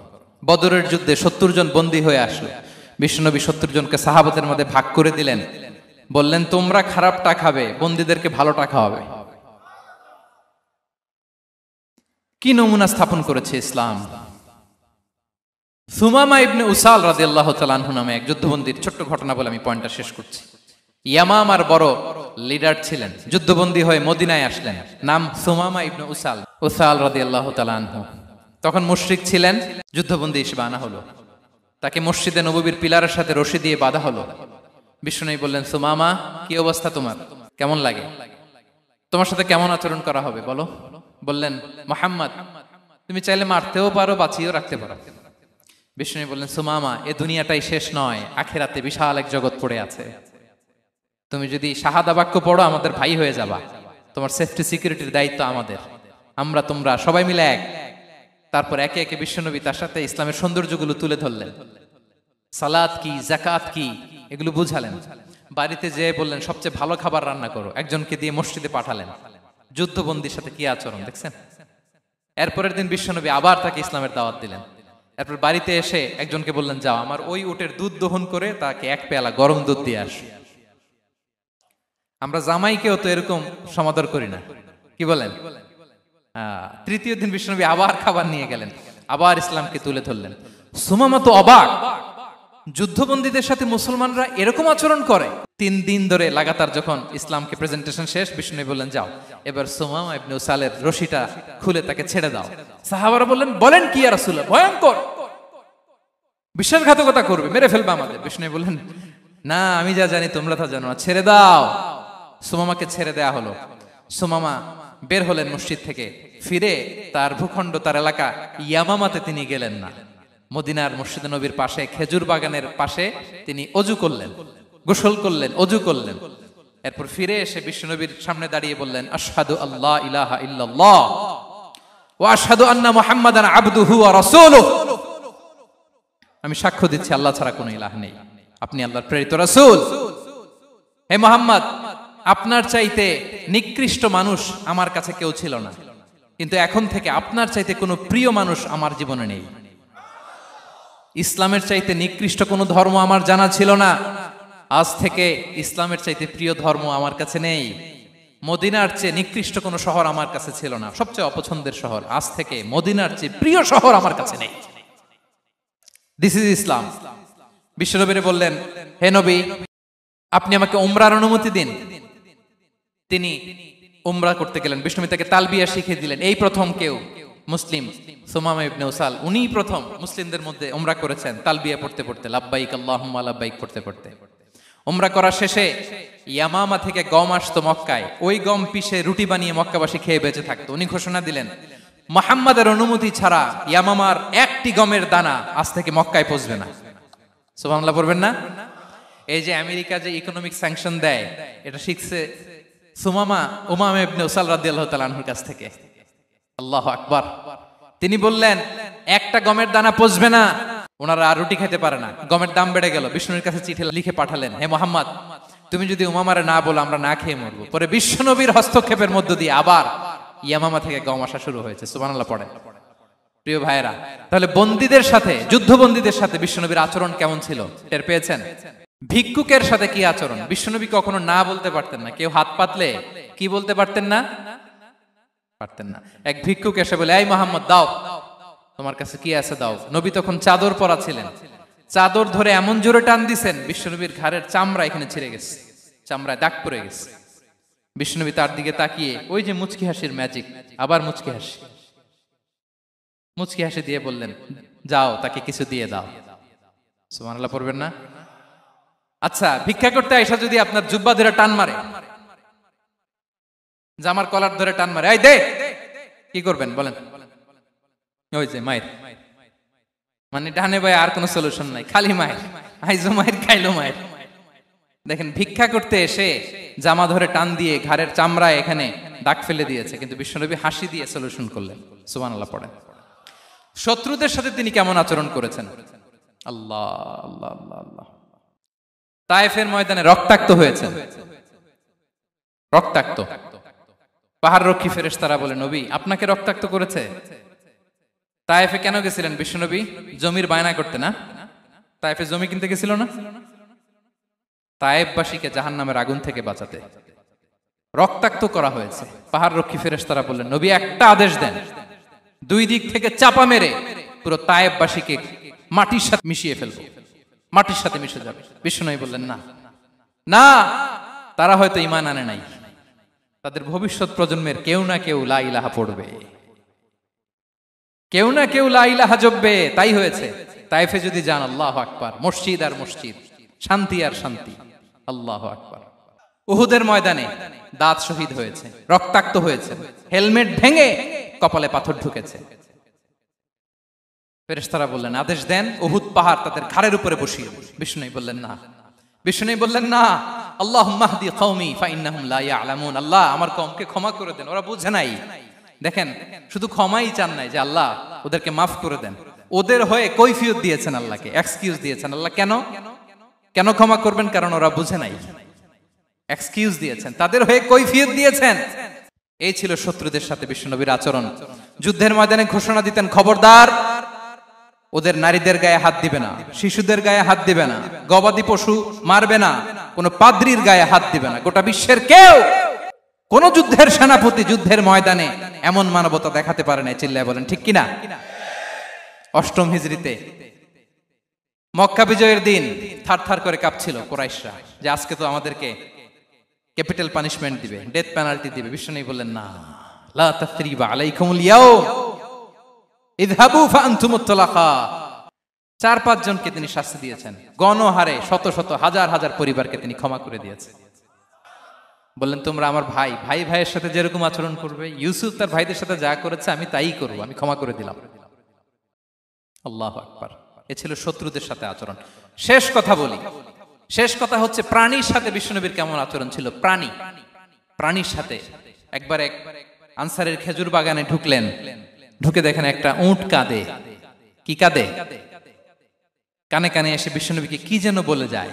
বদরের যুদ্ধে 70 জন বন্দী হয়ে আসলো। বিশ্বনবী 70 জনকে সাহাবাদের মধ্যে ভাগ করে দিলেন, বললেন তোমরা খারাপটা খাবে, বন্দীদেরকে ভালোটা খাওয়াবে। কি নমুনা স্থাপন করেছে ইসলাম। সুমামা ইবনে উসাল রাদিয়াল্লাহু তাআলা আনহু নামে এক যুদ্ধবন্দীর ছোট্ট ঘটনা বলে আমি পয়েন্টটা শেষ করছি। ইয়ামামার বড় লিডার ছিলেন, যুদ্ধবন্দী হয়ে মদিনায় আসলেন, নাম সুমামা ইবনে উসাল রাদিয়াল্লাহু তাআলা আনহু। তখন মুশরিক ছিলেন, যুদ্ধবন্দী হিসেবে আনা হলো। তাকে মসজিদে নববীর পিলারের সাথে রশি দিয়ে বাঁধা হলো। বিষ্ণু বললেন, সুমামা কি অবস্থা তোমার, কেমন লাগে, তোমার সাথে কেমন আচরণ করা হবে বলো। বললেন, মুহাম্মদ তুমি চাইলে মারতেও পারো, বাঁচিয়েও রাখতে পারো। বিষ্ণু বললেন, সুমামা এ দুনিয়াটাই শেষ নয়, আখিরাতে বিশাল এক জগৎ পড়ে আছে। তুমি যদি শাহাদা বাক্য পড়ো আমাদের ভাই হয়ে যাবা, তোমার সেফটি সিকিউরিটির দায়িত্ব আমাদের, আমরা তোমরা সবাই মিলে এক। তারপর একে একে বিশ্বনবী তার সাথে ইসলামের সৌন্দর্যগুলো তুলে ধরলেন। সালাত কি, যাকাত কি, এগুলো বুঝালেন। বাড়িতে যেয়ে বললেন সবচেয়ে ভালো খাবার রান্না করো, একজনকে দিয়ে মসজিদে পাঠালেন। যুদ্ধবন্দীর সাথে কি আচরণ দেখছেন। এরপরের দিন বিশ্বনবী আবার তাকে ইসলামের দাওয়াত দিলেন। এরপর বাড়িতে এসে একজনকে বললেন, যাও আমার ওই উটের দুধ দহন করে তাকে এক পেয়ালা গরম দুধ দিয়ে আস। আমরা জামাইকেও তো এরকম সমাদর করি না, কি বলেন। তৃতীয় দিন বিশ্বনবী আবার খাবার নিয়ে গেলেন, আবার ইসলামকে তুলে ধরলেন। সুমামা তো অবাক, যুদ্ধবন্দীদের সাথে মুসলমানরা এরকম আচরণ করে। 3 দিন ধরে লাগাতার যখন ইসলামকে প্রেজেন্টেশন শেষ, বিষ্ণু বললেন, যাও এবার সুমামা ইবনে উসালের রশিটা খুলে তাকে ছেড়ে দাও। সাহাবারা বললেন, বলেন কি ইয়া রাসূলুল্লাহ, ভয়ঙ্কর। বিশ্বাসঘাতকতা করবে, মেরে ফেলবে আমাদের। বিষ্ণু বললেন, না, আমি যা জানি তোমরা তা জানো না, ছেড়ে দাও। সুমামাকে ছেড়ে দেয়া হলো। সুমামা বের হলেন মসজিদ থেকে, ফিরে তার ভূখণ্ড, তার এলাকা ইয়ামামাতে তিনি গেলেন না। মদিনার মসজিদে নবীর পাশে খেজুর বাগানের পাশে তিনি অজু করলেন, গোসল করলেন, অজু করলেন। এরপর ফিরে এসে বিশ্বনবীর সামনে দাঁড়িয়ে বললেন, আশহাদু আল্লাহ ইলাহা ইল্লাল্লাহ ওয়া আশহাদু আন্না মুহাম্মাদান আবদুহু ওয়া রাসূলুহু। আমি সাক্ষ্য দিচ্ছি আল্লাহ ছাড়া কোনো ইলাহ নেই, আপনি আল্লাহর প্রেরিত রাসূল। হে মুহাম্মদ, আপনার চাইতে নিকৃষ্ট মানুষ আমার কাছে কেউ ছিল না, কিন্তু এখন থেকে আপনার চাইতে কোনো প্রিয় মানুষ আমার জীবনে নেই। ইসলামের চাইতে নিকৃষ্ট কোনো ধর্ম আমার জানা ছিল না, আজ থেকে ইসলামের চাইতে প্রিয় ধর্ম আমার কাছে নেই। মদিনার চেয়ে নিকৃষ্ট কোনো শহর আমার কাছে ছিল না, সবচেয়ে অপছন্দের শহর, আজ থেকে মদিনার চেয়ে প্রিয় শহর আমার কাছে নেই। দিস ইজ ইসলাম। বিশ্বনবী বললেন, হে নবী, আপনি আমাকে উমরার অনুমতি দিন। তিনি উমরা করতে গেলেন। বিষ্ণু তাকে তালবিয়া শিখিয়ে দিলেন। এই প্রথম কেউ মুসলিম, সুমামা ইবনে উসাল, উনিই প্রথম মুসলিমদের মধ্যে উমরা করেছেন তালবিয়া পড়তে পড়তে, লাব্বাইক আল্লাহুম্মা লাব্বাইক পড়তে পড়তে। উমরা করার শেষে ইয়ামামা থেকে গম আসতো মক্কায়, ওই গম পিষে রুটি বানিয়ে মক্কাবাসী খেয়ে বেঁচে থাকতো। উনি ঘোষণা দিলেন, মুহাম্মাদের অনুমতি ছাড়া ইয়ামামার একটি গমের দানা আজ থেকে মক্কায় পৌঁছবে না। সুবহানাল্লাহ পড়বেন না? এই যে আমেরিকা যে ইকোনমিক স্যাংশন দেয়, এটা শিখছে সুমামা উমামা ইবনে উসাল রাদিয়াল্লাহু তাআলা আনহুর কাছ থেকে। আল্লাহু আকবার। তিনি বললেন, একটা গমের দানা পচবে না, ওনারা আর রুটি খেতে পারে না। গমের দাম বেড়ে গেল। বিষ্ণুর কাছে চিঠি লিখে পাঠালেন, হে মুহাম্মদ, তুমি যদি উমামারে না বলো আমরা না খেয়ে মরবো। পরে বিশ্বনবীর হস্তক্ষেপের মধ্য দিয়ে আবার ইয়ামামা থেকে গম আসা শুরু হয়েছে। সুবহানাল্লাহ পড়ে। প্রিয় ভাইয়েরা, তাহলে বন্দীদের সাথে, যুদ্ধবন্দীদের সাথে বিশ্বনবীর আচরণ কেমন ছিল টের পেয়েছেন? ভিক্ষুকের সাথে কি আচরণ? বিশ্বনবী কখনো না বলতে পারতেন না। কেউ হাত পাতলে কি বলতে পারতেন না? পারতেন না। এক ভিক্ষুক এসে বলে, এই মুহাম্মদ দাও, তোমার কাছে কি আছে দাও। নবী তখন চাদর পরা ছিলেন। চাদর ধরে এমন জোরে টান দিছেন, বিশ্বনবীর ঘাড়ের চামড়া এখানে ছিঁড়ে গেছে, চামড়ায় দাগ পড়ে গেছে। বিশ্বনবী তার দিকে তাকিয়ে, ওই যে মুচকি হাসির ম্যাজিক, আবার মুচকি হাসি, মুচকি হাসি দিয়ে বললেন, যাও তাকে কিছু দিয়ে দাও। সুবহানাল্লাহ পড়বেন না? আচ্ছা, ভিক্ষা করতে আইসা যদি আপনার জুব্বা ধরে টান মারে, জামার কলার ধরে টান মারে, এই দে, কি করবেন বলেন? ওই যে মায়ের, মানে ডানে ভাই আর কোনো সলিউশন নাই, খালি মায়ের, আইজো মায়ের, খাইলো মায়ের। দেখেন, ভিক্ষা করতে এসে জামা ধরে টান দিয়ে ঘাড়ের চামড়ায় এখানে দাগ ফেলে দিয়েছে, কিন্তু বিশ্বনবী হাসি দিয়ে সলিউশন করলেন। সুবহানাল্লাহ পড়েন। শত্রুদের সাথে তিনি কেমন আচরণ করেছেন? আল্লাহ আল্লাহ আল্লাহ আল্লাহ। তায়েফের ময়দানে রক্তাক্ত হয়েছেন, রক্তাক্ত। পাহাড় রক্ষী ফেরেশতারা বলে, নবী আপনাকে রক্তাক্ত করেছে? তায়েফে কেন গেছিলেন বিশ্বনবী? জমির বায়না করতে না? তায়েফে জমি কিনতে গেছিল না? তায়েফবাসীকে জাহান্নামের আগুন থেকে বাঁচাতে রক্তাক্ত করা হয়েছে। পাহাড় রক্ষী ফেরেশতারা বললেন, নবী একটা আদেশ দেন, দুই দিক থেকে চাপা মেরে পুরো তায়েফবাসীকে মাটির সাথে মিশিয়ে ফেলবো, মাটির সাথে মিশে যাবে। বিশ্বনবী বললেন, না না, তারা হয়তো ঈমান আনে নাই, তাদের ভবিষ্যৎ প্রজন্মের কেউ না কেউ লা ইলাহা পড়বে, কেউ না কেউ লা ইলাহা জপবে। তাই হয়েছে। তায়েফে যদি যান, আল্লাহু আকবার, মসজিদ আর মসজিদ, শান্তি আর শান্তি। আল্লাহু আকবার। উহুদের ময়দানে দাঁত শহীদ হয়েছে, রক্তাক্ত হয়েছে, হেলমেট ভেঙে কপালে পাথর ঢুকেছে। ফেরেশতারা বললেন, আদেশ দেন, উহুদ পাহাড় তাদের ঘাড়ের উপরে বসিয়ে দেন। বিষ্ণু বললেন, না। বিষ্ণু বললেন, না, আল্লাহুম্মা হদি কওমি ফাইন্নাহুম লা ইয়ালামুন। আল্লাহ আমার কওমকে ক্ষমা করে দেন, ওরা বুঝে নাই। দেখেন, শুধু ক্ষমাই চান নাই যে আল্লাহ ওদেরকে মাফ করে দেন, ওদের হয়ে কৈফিয়ত দিয়েছেন আল্লাহকে, এক্সকিউজ দিয়েছেন। আল্লাহ কেন কেন ক্ষমা করবেন? কারণ ওরা বুঝে নাই। এক্সকিউজ দিয়েছেন, তাদের হয়ে কৈফিয়ত দিয়েছেন। এই ছিল শত্রুদের সাথে বিশ্বনবীর আচরণ। যুদ্ধের ময়দানে ঘোষণা দিতেন, খবরদার, ওদের নারীদের গায়ে হাত দিবে না, শিশুদের গায়ে হাত দিবে না, গবাদি পশু মারবে না, কোন পাদ্রীর গায়ে হাত দিবে না। গোটা বিশ্বের কেউ, কোন যুদ্ধের সেনাপতি যুদ্ধের ময়দানে এমন মানবতা দেখাতে পারে না। চিল্লায় বলেন ঠিক কিনা? অষ্টম হিজরিতে মক্কা বিজয়ের দিন থারথার করে কাঁপছিল কুরাইশরা, যে আজকে তো আমাদেরকে ক্যাপিটাল পানিশমেন্ট দিবে, ডেথ পেনাল্টি দিবে। বিশ্বনবী বললেন, না, লা তাসরিবা আলাইকুমুল ইয়াউম ইযহাবু ফাআনতুমুত তালাকা। 4-5 জনকে তিনি শাস্তি দিয়েছেন, গণহারে শত শত হাজার হাজার পরিবারকে তিনি ক্ষমা করে দিয়েছেন। বললেন তোমরা আমার ভাই, ভাই ভাইয়ের সাথে যেরকম আচরণ করবে, ইউসুফ তার ভাইদের সাথে যা করেছে আমি তাই করবো, আমি ক্ষমা করে দিলাম। আল্লাহু আকবার। এ ছিল শত্রুদের সাথে আচরণ। শেষ কথা বলি, শেষ কথা হচ্ছে প্রাণীর সাথে বিশ্বনবীর কেমন আচরণ ছিল। প্রাণীর সাথে একবার এক আনসারের খেজুর বাগানে ঢুকলেন, ঢুকে দেখেন একটা উট কাঁদে। কি কাঁদে? কানে কানে এসে বিশ্বনবীকে কি যেন বলে যায়।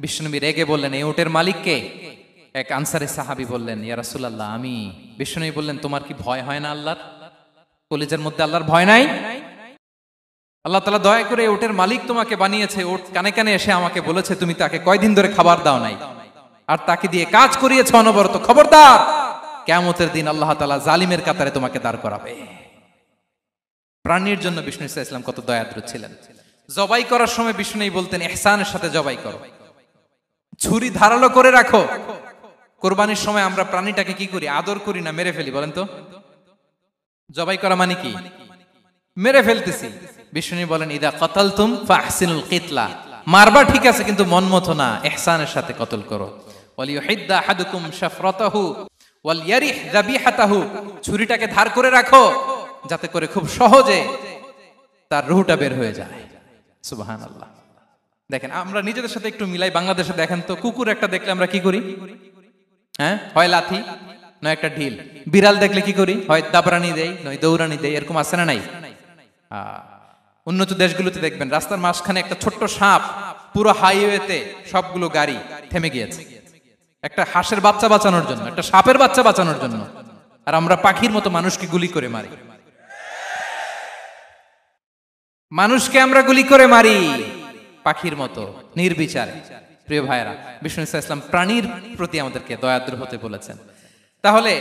বিশ্বনবী রেগে বললেন, এই উটের মালিক কে? এক আনসারে সাহাবী বললেন, ইয়া রাসূলুল্লাহ আমি। বিশ্বনবী বললেন, তোমার কি ভয় হয় না আল্লাহর? কলিজার মধ্যে আল্লাহর ভয় নাই? আল্লাহ তাআলা দয়া করে উটের মালিক তোমাকে বানিয়েছে, উট কানে কানে এসে আমাকে বলেছে তুমি তাকে কয়দিন ধরে খাবার দাও নাই, আর তাকে দিয়ে কাজ করিয়েছ অনবরত। খবরদার, কিয়ামতের দিন আল্লাহ তাআলা জালিমের কাতারে তোমাকে দাঁড় করাবে। প্রাণীর জন্য বিষ্ণু সাল্লাল্লাহু আলাইহি ওয়াসাল্লাম কত দয়াদ্র ছিলেন। জবাই করার সময় বিষ্ণু বলতেন, ইহসানের সাথে জবাই করো, ছুরি ধারালো করে রাখো। কোরবানির সময় আমরা প্রাণীটাকে কি করি? আদর করি না, মেরে ফেলি। বলেন তো, জবাই করা মানে কি? মেরে ফেলতেছি। বিষ্ণু বলেন, ইদা কাতালতুম ফাহসিনুল কিতলা, মারবা ঠিক আছে কিন্তু মন মতো না, ইহসানের সাথে কতল করো। ওয়ালিয়ুহিদ্দা আহাদুকুম শাফরাতাহু ওয়ালইয়ারিহ যাবিহাতাহু, ছুরিটাকে ধার করে রাখো যাতে করে খুব সহজে তার রূহটা বের হয়ে যায়। সুবহানাল্লাহ। দেখেন আমরা নিজেদের সাথে একটু মিলাই। বাংলাদেশে দেখেন তো, কুকুর একটা দেখলে আমরা কি করি? হ্যাঁ, হয় লাথি নয় একটা ঢিল। বিড়াল দেখলে কি করি? হয় দাবরানি দেই নয় দৌড়ানি দেই। এরকম আছে না নাই? উন্নত দেশগুলোতে দেখবেন রাস্তার মাঝখানে একটা ছোট্ট সাপ, পুরো হাইওয়েতে সবগুলো গাড়ি থেমে গিয়েছে একটা হাঁসের বাচ্চা বাঁচানোর জন্য, একটা সাপের বাচ্চা বাঁচানোর জন্য। আর আমরা পাখির মতো মানুষকে গুলি করে মারি। মানুষকে আমরা গুলি করে মারি পাখির মতো নির্বিচারে। প্রিয় ভাইরা, বিষ্ণু ইসলাম প্রাণীর প্রতি আমাদেরকে দয়াদ্র হতে বলেছেন। তাহলে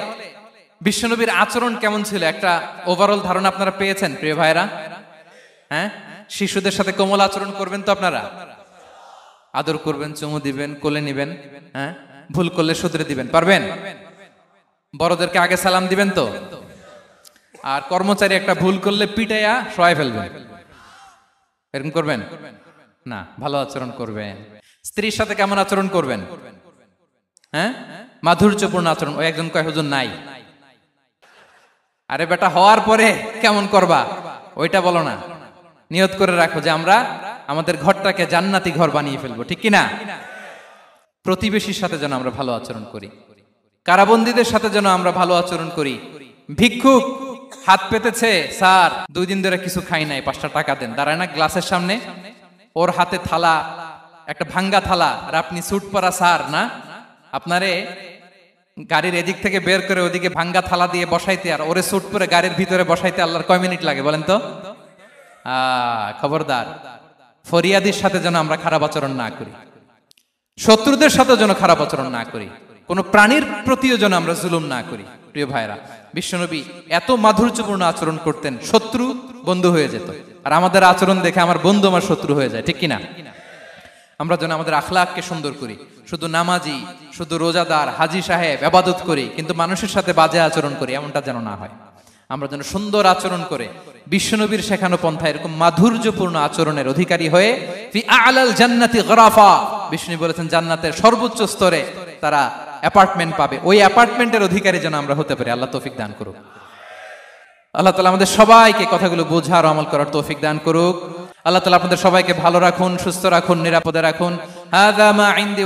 বিশ্বনবীর আচরণ কেমন ছিল একটা ওভারঅল ধারণা আপনারা পেয়েছেন প্রিয় ভাইরা? হ্যাঁ, শিশুদের সাথে কোমল আচরণ করবেন তো আপনারা? আদর করবেন, চুমু দিবেন, কোলে নিবেন। হ্যাঁ, ভুল করলে শুধরে দিবেন, পারবেন? বড়দেরকে আগে সালাম দিবেন তো? আর কর্মচারী একটা ভুল করলে পিটাইয়া শোয়ায় ফেলবেন, এরকম করবেন না? ভালো আচরণ করবেন। স্ত্রীর সাথে কেমন আচরণ করবেন? হ্যাঁ, মাধুর্যপূর্ণ আচরণ। ওই একজন কয় হুজুর নাই। আরে বেটা, হওয়ার পরে কেমন করবা ওইটা বলো না। নিয়ত করে রাখো যে আমরা আমাদের ঘরটাকে জান্নাতি ঘর বানিয়ে ফেলবো, ঠিক কিনা? প্রতিবেশীর সাথে যেন আমরা ভালো আচরণ করি, কারাবন্দীদের সাথে যেন আমরা ভালো আচরণ করি। ভিক্ষুক হাত পেতেছে, স্যার 2 দিন ধরে কিছু খাই নাই, 5টা টাকা দেন। দাঁড়ায় না গ্লাসের সামনে, ওর হাতে থালা, একটা ভাঙ্গা থালা, আর আপনি স্যুট পরা স্যার না, আপনারে গাড়ির এদিক থেকে বের করে ওদিকে ভাঙ্গা থালা দিয়ে বসাইতে আর ওরে স্যুট পরে গাড়ির ভিতরে বসাইতে আল্লাহর কয় মিনিট লাগে বলেন তো? খবরদার, ফরিয়াদির সাথে যেন আমরা খারাপ আচরণ না করি, শত্রুদের সাথে যেন খারাপ আচরণ না করি, কোন প্রাণীর প্রতিও যেন আমরা জুলুম না করি। প্রিয় ভাইরা, বিশ্বনবী এত মাধুর্যপূর্ণ আচরণ করতেন, শত্রু বন্ধু হয়ে যেত। আর আমাদের আচরণ দেখে আমার বন্ধু আমার শত্রু হয়ে যায়, ঠিক কিনা? আমরা যেন আমাদের আখলাককে সুন্দর করি। শুধু নামাজি, শুধু রোজাদার, হাজি সাহেব ইবাদত করি কিন্তু মানুষের সাথে বাজে আচরণ করি, এমনটা যেন না হয়। আমরা যেন সুন্দর আচরণ করে বিশ্বনবীর শেখানো পন্থা এরকম মাধুর্যপূর্ণ আচরণের অধিকারী হয়ে ফি আ'লাল জান্নাতি গরাফা, বিষ্ণু বলেছেন জান্নাতের সর্বোচ্চ স্তরে তারা অ্যাপার্টমেন্ট পাবে। ওই অ্যাপার্টমেন্টের অধিকারী যেন আমরা হতে পারি। আল্লাহ তৌফিক দান করুক। আল্লাহ তাআলা আমাদের সবাইকে কথাগুলো বোঝার ও আমল করার তৌফিক দান করুক। আল্লাহ তাআলা আপনাদের সবাইকে ভালো রাখুন, সুস্থ রাখুন, নিরাপদে রাখুন। হাযা মা ইনদি।